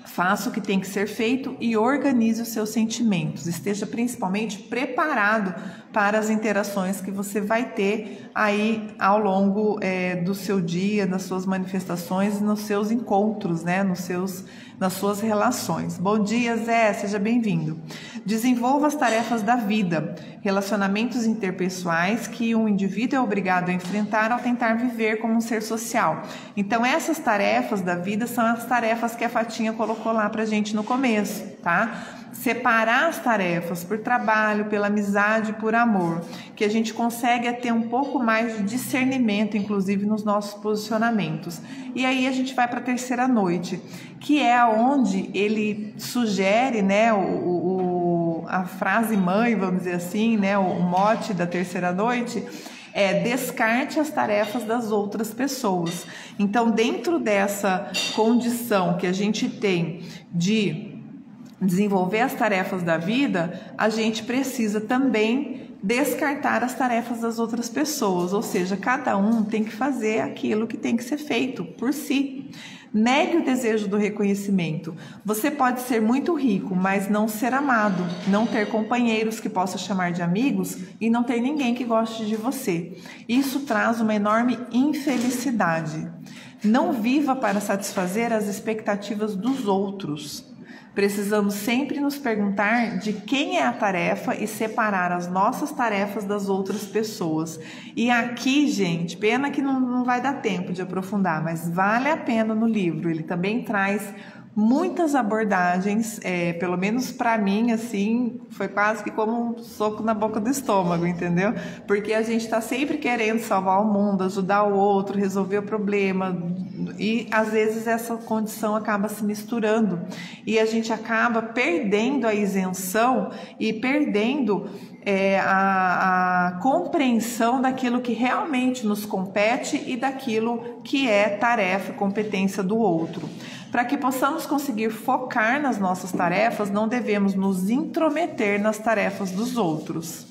Faça o que tem que ser feito e organize os seus sentimentos. Esteja principalmente preparado para as interações que você vai ter aí ao longo do seu dia, nas suas manifestações, nos seus encontros, né? Nas suas relações. Bom dia, Zé, seja bem-vindo. Desenvolva as tarefas da vida, relacionamentos interpessoais que um indivíduo é obrigado a enfrentar ao tentar viver como um ser social. Então, essas tarefas da vida são as tarefas que a Fatinha colocou lá pra gente no começo, tá? Separar as tarefas por trabalho, pela amizade, por amor, que a gente consegue ter um pouco mais de discernimento, inclusive nos nossos posicionamentos. E aí a gente vai para a terceira noite, que é onde ele sugere, né, a frase mãe, vamos dizer assim, né, o mote da terceira noite descarte as tarefas das outras pessoas. Então, dentro dessa condição que a gente tem de desenvolver as tarefas da vida, a gente precisa também descartar as tarefas das outras pessoas, ou seja, cada um tem que fazer aquilo que tem que ser feito por si. Negue o desejo do reconhecimento. Você pode ser muito rico, mas não ser amado, não ter companheiros que possa chamar de amigos e não ter ninguém que goste de você. Isso traz uma enorme infelicidade. Não viva para satisfazer as expectativas dos outros. Precisamos sempre nos perguntar de quem é a tarefa e separar as nossas tarefas das outras pessoas. E aqui, gente, pena que não vai dar tempo de aprofundar, mas vale a pena no livro. Ele também traz muitas abordagens, pelo menos para mim, assim, foi quase que como um soco na boca do estômago, entendeu? Porque a gente está sempre querendo salvar o mundo, ajudar o outro, resolver o problema, e às vezes essa condição acaba se misturando e a gente acaba perdendo a isenção e perdendo a compreensão daquilo que realmente nos compete e daquilo que é tarefa e competência do outro. Para que possamos conseguir focar nas nossas tarefas, não devemos nos intrometer nas tarefas dos outros.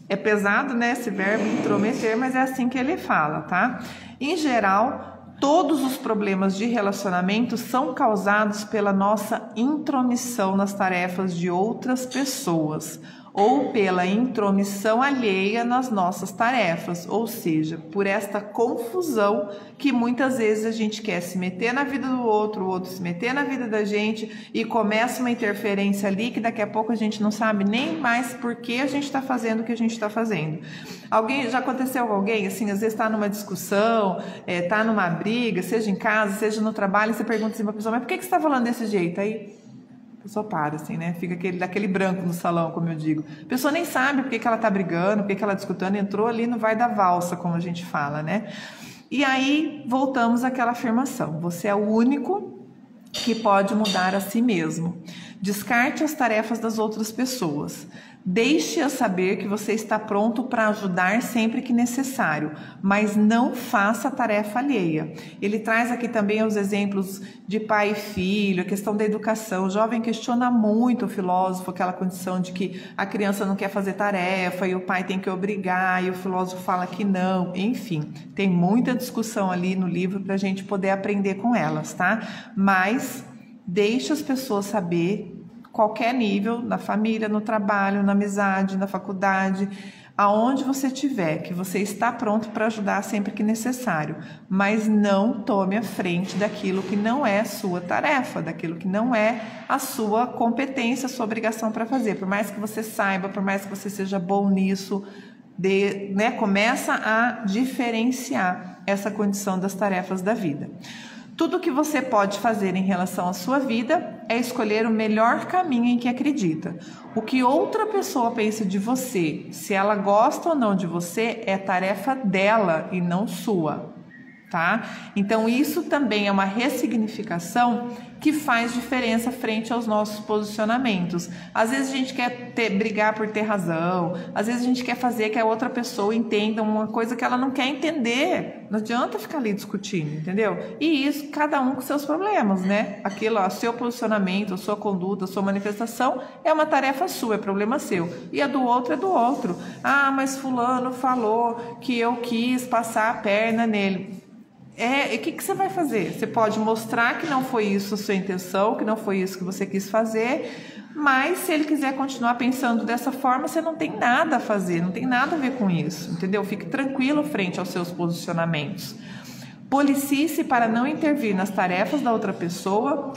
É pesado, né, esse verbo intrometer, mas é assim que ele fala, tá? Em geral, todos os problemas de relacionamento são causados pela nossa intromissão nas tarefas de outras pessoas ou pela intromissão alheia nas nossas tarefas, ou seja, por esta confusão que muitas vezes a gente quer se meter na vida do outro, o outro se meter na vida da gente e começa uma interferência ali que daqui a pouco a gente não sabe nem mais por que a gente está fazendo o que a gente está fazendo. Já aconteceu com alguém, assim, às vezes está numa discussão, está numa briga, seja em casa, seja no trabalho, e você pergunta assim para a pessoa, mas por que você está falando desse jeito? Aí a pessoa para, assim, né? Fica daquele branco no salão, como eu digo. A pessoa nem sabe por que ela tá brigando, por que ela tá disputando, entrou ali no vai da valsa, como a gente fala, né? E aí, voltamos àquela afirmação. Você é o único que pode mudar a si mesmo. Descarte as tarefas das outras pessoas. Deixe-a saber que você está pronto para ajudar sempre que necessário, mas não faça a tarefa alheia. Ele traz aqui também os exemplos de pai e filho, a questão da educação. O jovem questiona muito o filósofo, aquela condição de que a criança não quer fazer tarefa e o pai tem que obrigar e o filósofo fala que não. Enfim, tem muita discussão ali no livro para a gente poder aprender com elas, tá? Mas deixe as pessoas saber qualquer nível, na família, no trabalho, na amizade, na faculdade, aonde você estiver, que você está pronto para ajudar sempre que necessário, mas não tome a frente daquilo que não é sua tarefa, daquilo que não é a sua competência, a sua obrigação para fazer, por mais que você saiba, por mais que você seja bom nisso, começa a diferenciar essa condição das tarefas da vida. Tudo que você pode fazer em relação à sua vida é escolher o melhor caminho em que acredita. O que outra pessoa pensa de você, se ela gosta ou não de você, é tarefa dela e não sua, tá? Então isso também é uma ressignificação que faz diferença frente aos nossos posicionamentos. Às vezes a gente quer brigar por ter razão, às vezes a gente quer fazer que a outra pessoa entenda uma coisa que ela não quer entender. Não adianta ficar ali discutindo, entendeu? E isso, cada um com seus problemas, né? Aquilo, ó, seu posicionamento, a sua conduta, a sua manifestação é uma tarefa sua, é problema seu. E a do outro é do outro. Ah, mas fulano falou que eu quis passar a perna nele. E o que você vai fazer? Você pode mostrar que não foi isso a sua intenção, que não foi isso que você quis fazer, mas se ele quiser continuar pensando dessa forma, você não tem nada a fazer, não tem nada a ver com isso, entendeu? Fique tranquilo frente aos seus posicionamentos. Policie-se para não intervir nas tarefas da outra pessoa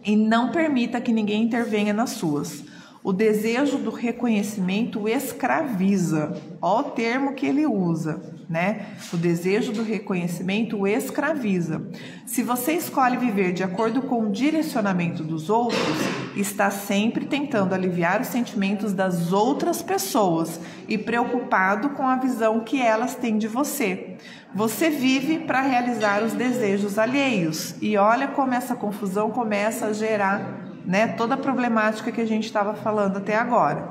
e não permita que ninguém intervenha nas suas. O desejo do reconhecimento escraviza. Olha o termo que ele usa, né? O desejo do reconhecimento escraviza. Se você escolhe viver de acordo com o direcionamento dos outros, está sempre tentando aliviar os sentimentos das outras pessoas e preocupado com a visão que elas têm de você. Você vive para realizar os desejos alheios. E olha como essa confusão começa a gerar, né, toda a problemática que a gente estava falando até agora.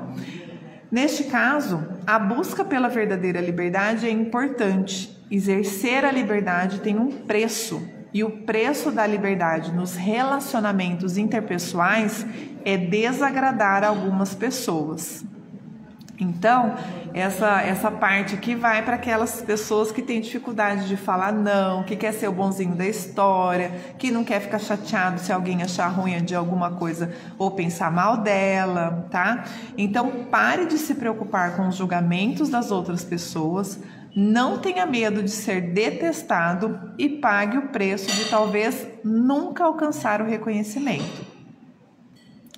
Neste caso, a busca pela verdadeira liberdade é importante. Exercer a liberdade tem um preço, e o preço da liberdade nos relacionamentos interpessoais é desagradar algumas pessoas. Então, essa parte aqui vai para aquelas pessoas que têm dificuldade de falar não, que quer ser o bonzinho da história, que não quer ficar chateado se alguém achar ruim de alguma coisa ou pensar mal dela, tá? Então, pare de se preocupar com os julgamentos das outras pessoas, não tenha medo de ser detestado e pague o preço de talvez nunca alcançar o reconhecimento.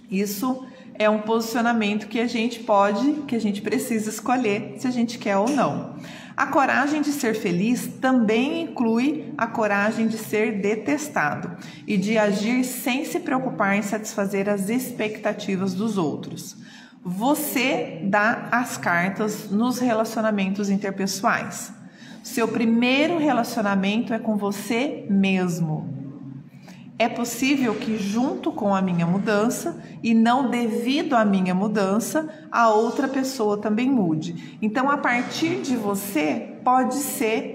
Isso é um posicionamento que a gente precisa escolher se a gente quer ou não. A coragem de ser feliz também inclui a coragem de ser detestado e de agir sem se preocupar em satisfazer as expectativas dos outros. Você dá as cartas nos relacionamentos interpessoais. Seu primeiro relacionamento é com você mesmo. É possível que junto com a minha mudança e não devido à minha mudança, a outra pessoa também mude. Então, a partir de você, pode ser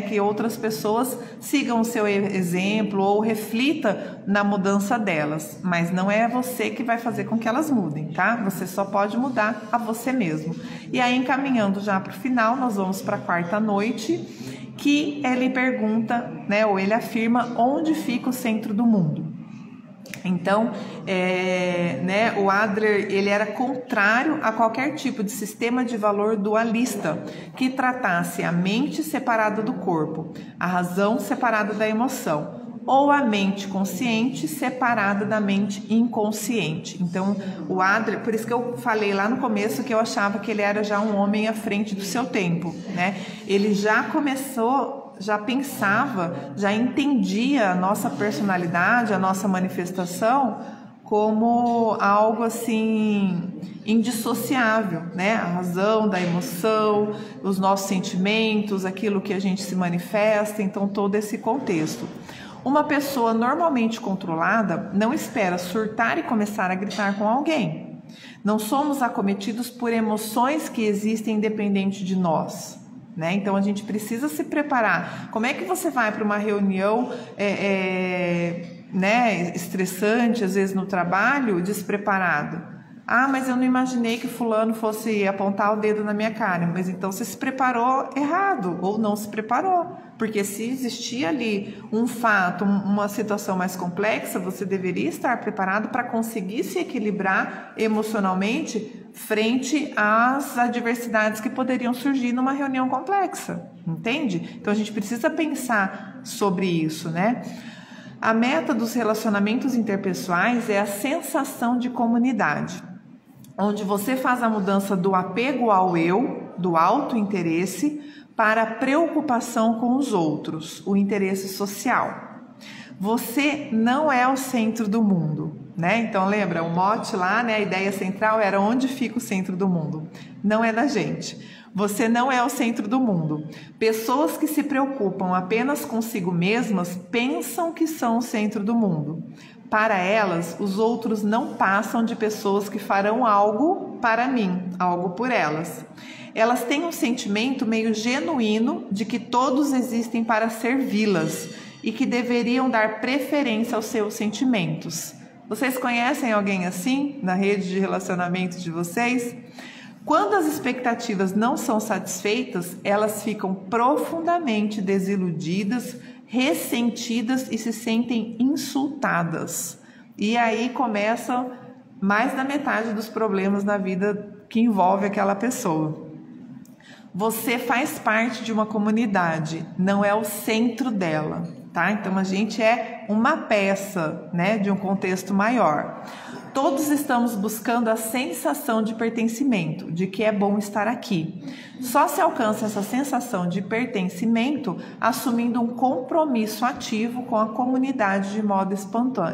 que outras pessoas sigam o seu exemplo ou reflita na mudança delas, mas não é você que vai fazer com que elas mudem, tá? Você só pode mudar a você mesmo. E aí, encaminhando já para o final, nós vamos para a quarta noite, que ele pergunta, né, ou ele afirma onde fica o centro do mundo. Então, o Adler, ele era contrário a qualquer tipo de sistema de valor dualista que tratasse a mente separada do corpo, a razão separada da emoção, ou a mente consciente separada da mente inconsciente. Então, o Adler, por isso que eu falei lá no começo que eu achava que ele era já um homem à frente do seu tempo, né? Ele já começou, já pensava, já entendia a nossa personalidade, a nossa manifestação como algo assim indissociável, né? A razão da emoção, os nossos sentimentos, aquilo que a gente se manifesta, então todo esse contexto. Uma pessoa normalmente controlada não espera surtar e começar a gritar com alguém. Não somos acometidos por emoções que existem independente de nós, né? Então a gente precisa se preparar. Como é que você vai para uma reunião estressante, às vezes no trabalho, despreparado? Ah, mas eu não imaginei que fulano fosse apontar o dedo na minha cara. Mas então você se preparou errado ou não se preparou. Porque se existia ali um fato, uma situação mais complexa, você deveria estar preparado para conseguir se equilibrar emocionalmente frente às adversidades que poderiam surgir numa reunião complexa. Entende? Então a gente precisa pensar sobre isso, né? A meta dos relacionamentos interpessoais é a sensação de comunidade, onde você faz a mudança do apego ao eu, do autointeresse, para a preocupação com os outros, o interesse social. Você não é o centro do mundo, né? Então lembra, o mote lá, né, a ideia central era onde fica o centro do mundo. Não é da gente. Você não é o centro do mundo. Pessoas que se preocupam apenas consigo mesmas pensam que são o centro do mundo. Para elas, os outros não passam de pessoas que farão algo para mim, algo por elas. Elas têm um sentimento meio genuíno de que todos existem para servi-las e que deveriam dar preferência aos seus sentimentos. Vocês conhecem alguém assim na rede de relacionamento de vocês? Quando as expectativas não são satisfeitas, elas ficam profundamente desiludidas, ressentidas e se sentem insultadas. E aí começa mais da metade dos problemas na vida que envolve aquela pessoa. Você faz parte de uma comunidade, não é o centro dela, tá? Então a gente é uma peça, né, de um contexto maior. Todos estamos buscando a sensação de pertencimento, de que é bom estar aqui. Só se alcança essa sensação de pertencimento assumindo um compromisso ativo com a comunidade de modo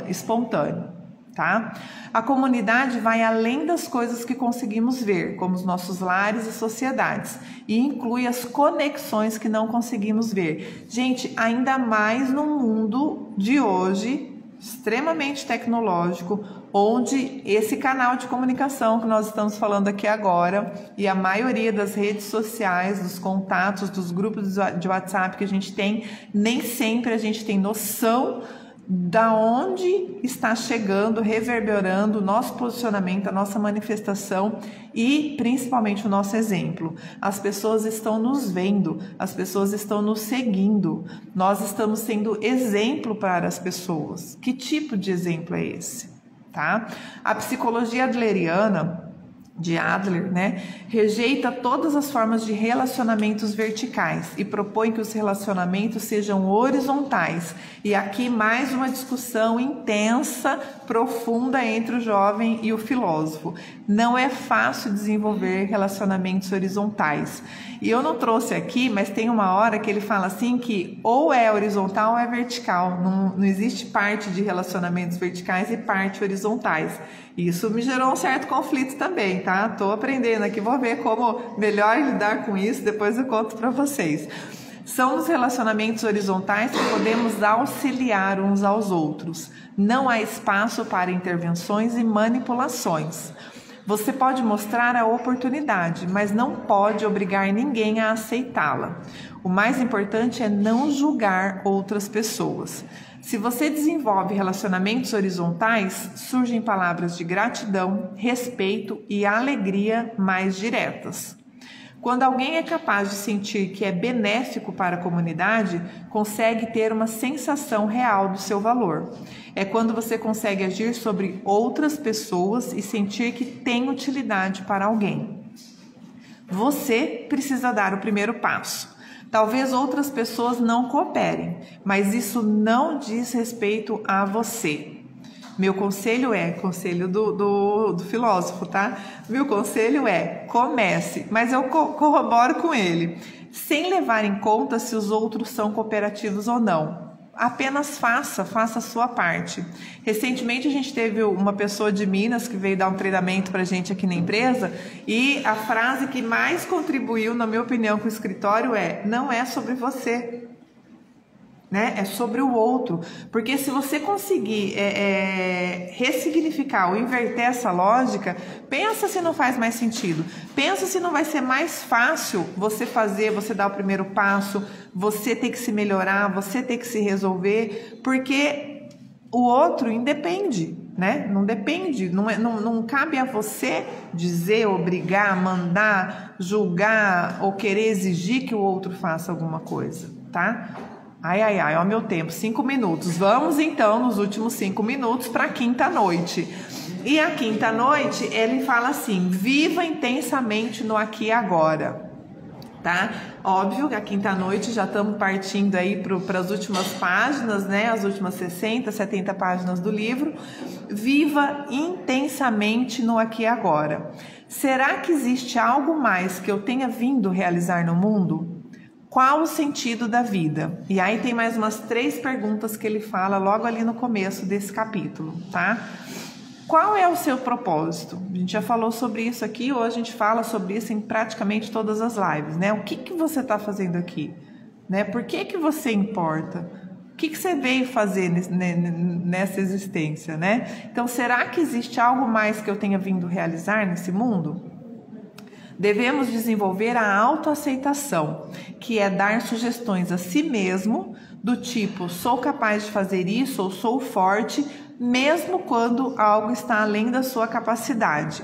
espontâneo. Tá? A comunidade vai além das coisas que conseguimos ver, como os nossos lares e sociedades, e inclui as conexões que não conseguimos ver. Gente, ainda mais no mundo de hoje, extremamente tecnológico, onde esse canal de comunicação que nós estamos falando aqui agora e a maioria das redes sociais, dos contatos, dos grupos de WhatsApp que a gente tem, nem sempre a gente tem noção da onde está chegando, reverberando o nosso posicionamento, a nossa manifestação e principalmente o nosso exemplo. As pessoas estão nos vendo, as pessoas estão nos seguindo, nós estamos sendo exemplo para as pessoas. Que tipo de exemplo é esse? Tá? A psicologia adleriana de Adler, né, rejeita todas as formas de relacionamentos verticais e propõe que os relacionamentos sejam horizontais. E aqui mais uma discussão intensa, profunda entre o jovem e o filósofo. Não é fácil desenvolver relacionamentos horizontais. E eu não trouxe aqui, mas tem uma hora que ele fala assim que ou é horizontal ou é vertical. Não existe parte de relacionamentos verticais e parte horizontais. Isso me gerou um certo conflito também. tá? Tô aprendendo aqui, vou ver como melhor lidar com isso, depois eu conto para vocês. São os relacionamentos horizontais que podemos auxiliar uns aos outros. Não há espaço para intervenções e manipulações. Você pode mostrar a oportunidade, mas não pode obrigar ninguém a aceitá-la. O mais importante é não julgar outras pessoas. Se você desenvolve relacionamentos horizontais, surgem palavras de gratidão, respeito e alegria mais diretas. Quando alguém é capaz de sentir que é benéfico para a comunidade, consegue ter uma sensação real do seu valor. É quando você consegue agir sobre outras pessoas e sentir que tem utilidade para alguém. Você precisa dar o primeiro passo. Talvez outras pessoas não cooperem, mas isso não diz respeito a você. Meu conselho é, conselho do filósofo, tá? Meu conselho é, comece, mas eu corroboro com ele, sem levar em conta se os outros são cooperativos ou não. Apenas faça a sua parte. Recentemente a gente teve uma pessoa de Minas que veio dar um treinamento pra gente aqui na empresa e a frase que mais contribuiu, na minha opinião, com o escritório é: não é sobre você. Né? É sobre o outro, porque se você conseguir ressignificar ou inverter essa lógica, pensa se não faz mais sentido, pensa se não vai ser mais fácil você dar o primeiro passo, você ter que se melhorar, você ter que se resolver, porque o outro independe, né? Não depende, não cabe a você dizer, obrigar, mandar, julgar ou querer exigir que o outro faça alguma coisa, tá? Ai, ó meu tempo, 5 minutos. Vamos então, nos últimos 5 minutos, para a quinta noite. E a quinta noite, ele fala assim: viva intensamente no aqui e agora, tá? Óbvio que a quinta noite já estamos partindo aí para as últimas páginas, né? As últimas 60, 70 páginas do livro. Viva intensamente no aqui e agora. Será que existe algo mais que eu tenha vindo realizar no mundo? Qual o sentido da vida? E aí tem mais umas 3 perguntas que ele fala logo ali no começo desse capítulo, tá? Qual é o seu propósito? A gente já falou sobre isso aqui, hoje a gente fala sobre isso em praticamente todas as lives, né? O que você está fazendo aqui? Né? Por que você importa? O que você veio fazer nessa existência, né? Então, será que existe algo mais que eu tenha vindo realizar nesse mundo? Devemos desenvolver a autoaceitação, que é dar sugestões a si mesmo, do tipo, sou capaz de fazer isso ou sou forte, mesmo quando algo está além da sua capacidade.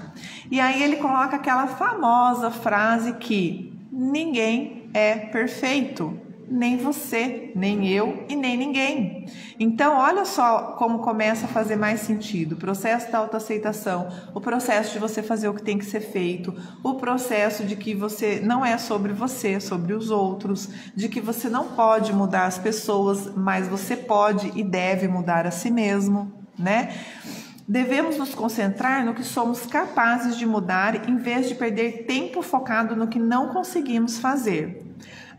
E aí ele coloca aquela famosa frase que ninguém é perfeito, nem você, nem eu e nem ninguém. Então, olha só como começa a fazer mais sentido. O processo da autoaceitação, o processo de você fazer o que tem que ser feito, o processo de que você não é sobre você, é sobre os outros, de que você não pode mudar as pessoas, mas você pode e deve mudar a si mesmo, né? Devemos nos concentrar no que somos capazes de mudar em vez de perder tempo focado no que não conseguimos fazer.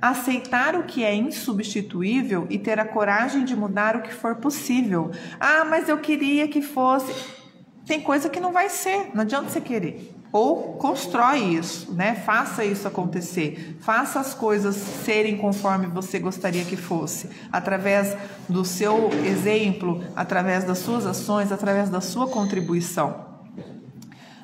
Aceitar o que é insubstituível e ter a coragem de mudar o que for possível. Ah, mas eu queria que fosse... Tem coisa que não vai ser, não adianta você querer. Ou constrói isso, né? Faça isso acontecer. Faça as coisas serem conforme você gostaria que fosse. Através do seu exemplo, através das suas ações, através da sua contribuição.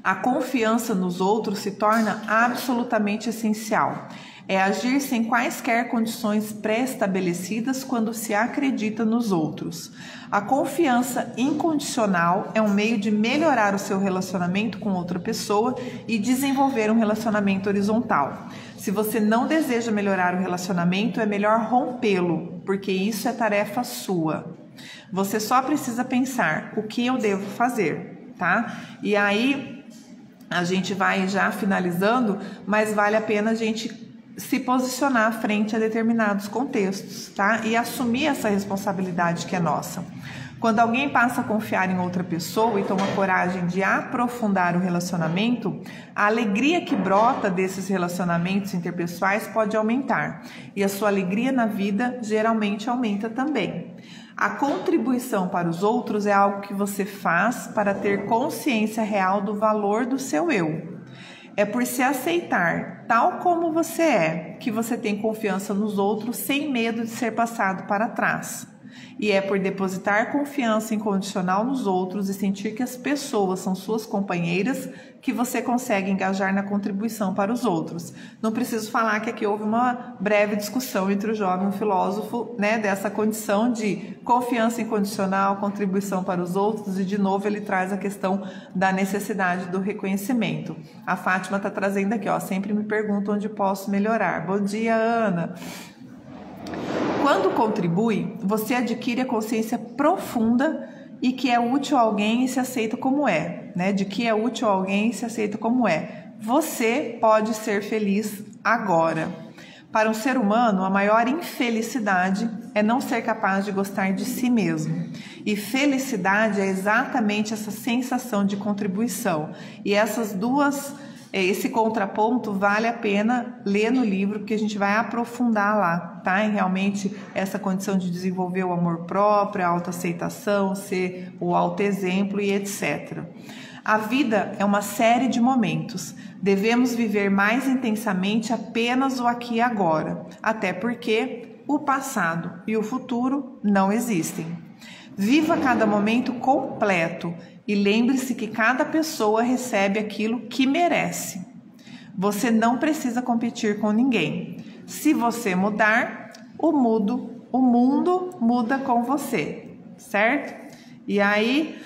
A confiança nos outros se torna absolutamente essencial. É agir sem quaisquer condições pré-estabelecidas quando se acredita nos outros. A confiança incondicional é um meio de melhorar o seu relacionamento com outra pessoa e desenvolver um relacionamento horizontal. Se você não deseja melhorar o relacionamento, é melhor rompê-lo, porque isso é tarefa sua. Você só precisa pensar o que eu devo fazer, tá? E aí a gente vai já finalizando, mas vale a pena a gente se posicionar frente a determinados contextos, tá? E assumir essa responsabilidade que é nossa. Quando alguém passa a confiar em outra pessoa e toma coragem de aprofundar o relacionamento, a alegria que brota desses relacionamentos interpessoais pode aumentar. E a sua alegria na vida geralmente aumenta também. A contribuição para os outros é algo que você faz para ter consciência real do valor do seu eu. É por se aceitar tal como você é, que você tem confiança nos outros sem medo de ser passado para trás. E é por depositar confiança incondicional nos outros e sentir que as pessoas são suas companheiras que você consegue engajar na contribuição para os outros. Não preciso falar que aqui houve uma breve discussão entre o jovem e o filósofo, né, dessa condição de confiança incondicional, contribuição para os outros, e de novo ele traz a questão da necessidade do reconhecimento. A Fátima está trazendo aqui, ó, sempre me pergunta onde posso melhorar. Bom dia, Ana. Quando contribui, você adquire a consciência profunda e que é útil a alguém e se aceita como é, né? De que é útil a alguém e se aceita como é. Você pode ser feliz agora. Para um ser humano, a maior infelicidade é não ser capaz de gostar de si mesmo. E felicidade é exatamente essa sensação de contribuição. E esse contraponto vale a pena ler no livro, porque a gente vai aprofundar lá, tá? Em realmente essa condição de desenvolver o amor próprio, a autoaceitação, ser o autoexemplo e etc. A vida é uma série de momentos. Devemos viver mais intensamente apenas o aqui e agora, até porque o passado e o futuro não existem. Viva cada momento completo e lembre-se que cada pessoa recebe aquilo que merece. Você não precisa competir com ninguém. Se você mudar, o mundo muda com você, certo? E aí,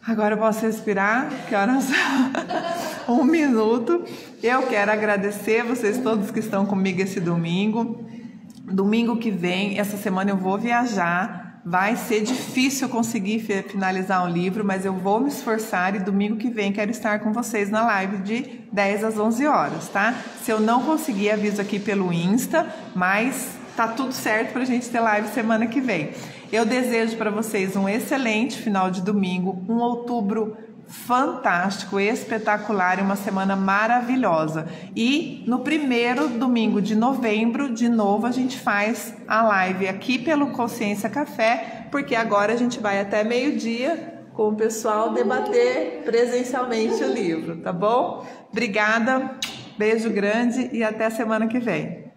agora eu posso respirar, que horas são? 1 minuto. Eu quero agradecer vocês todos que estão comigo esse domingo. Domingo que vem, essa semana eu vou viajar. Vai ser difícil conseguir finalizar um livro, mas eu vou me esforçar e domingo que vem quero estar com vocês na live de 10 às 11 horas, tá? Se eu não conseguir, aviso aqui pelo Insta, mas tá tudo certo pra gente ter live semana que vem. Eu desejo para vocês um excelente final de domingo, um outubro fantástico, espetacular e uma semana maravilhosa. E no primeiro domingo de novembro, de novo, a gente faz a live aqui pelo Consciência Café, porque agora a gente vai até meio-dia com o pessoal debater presencialmente o livro, tá bom? Obrigada, beijo grande e até semana que vem.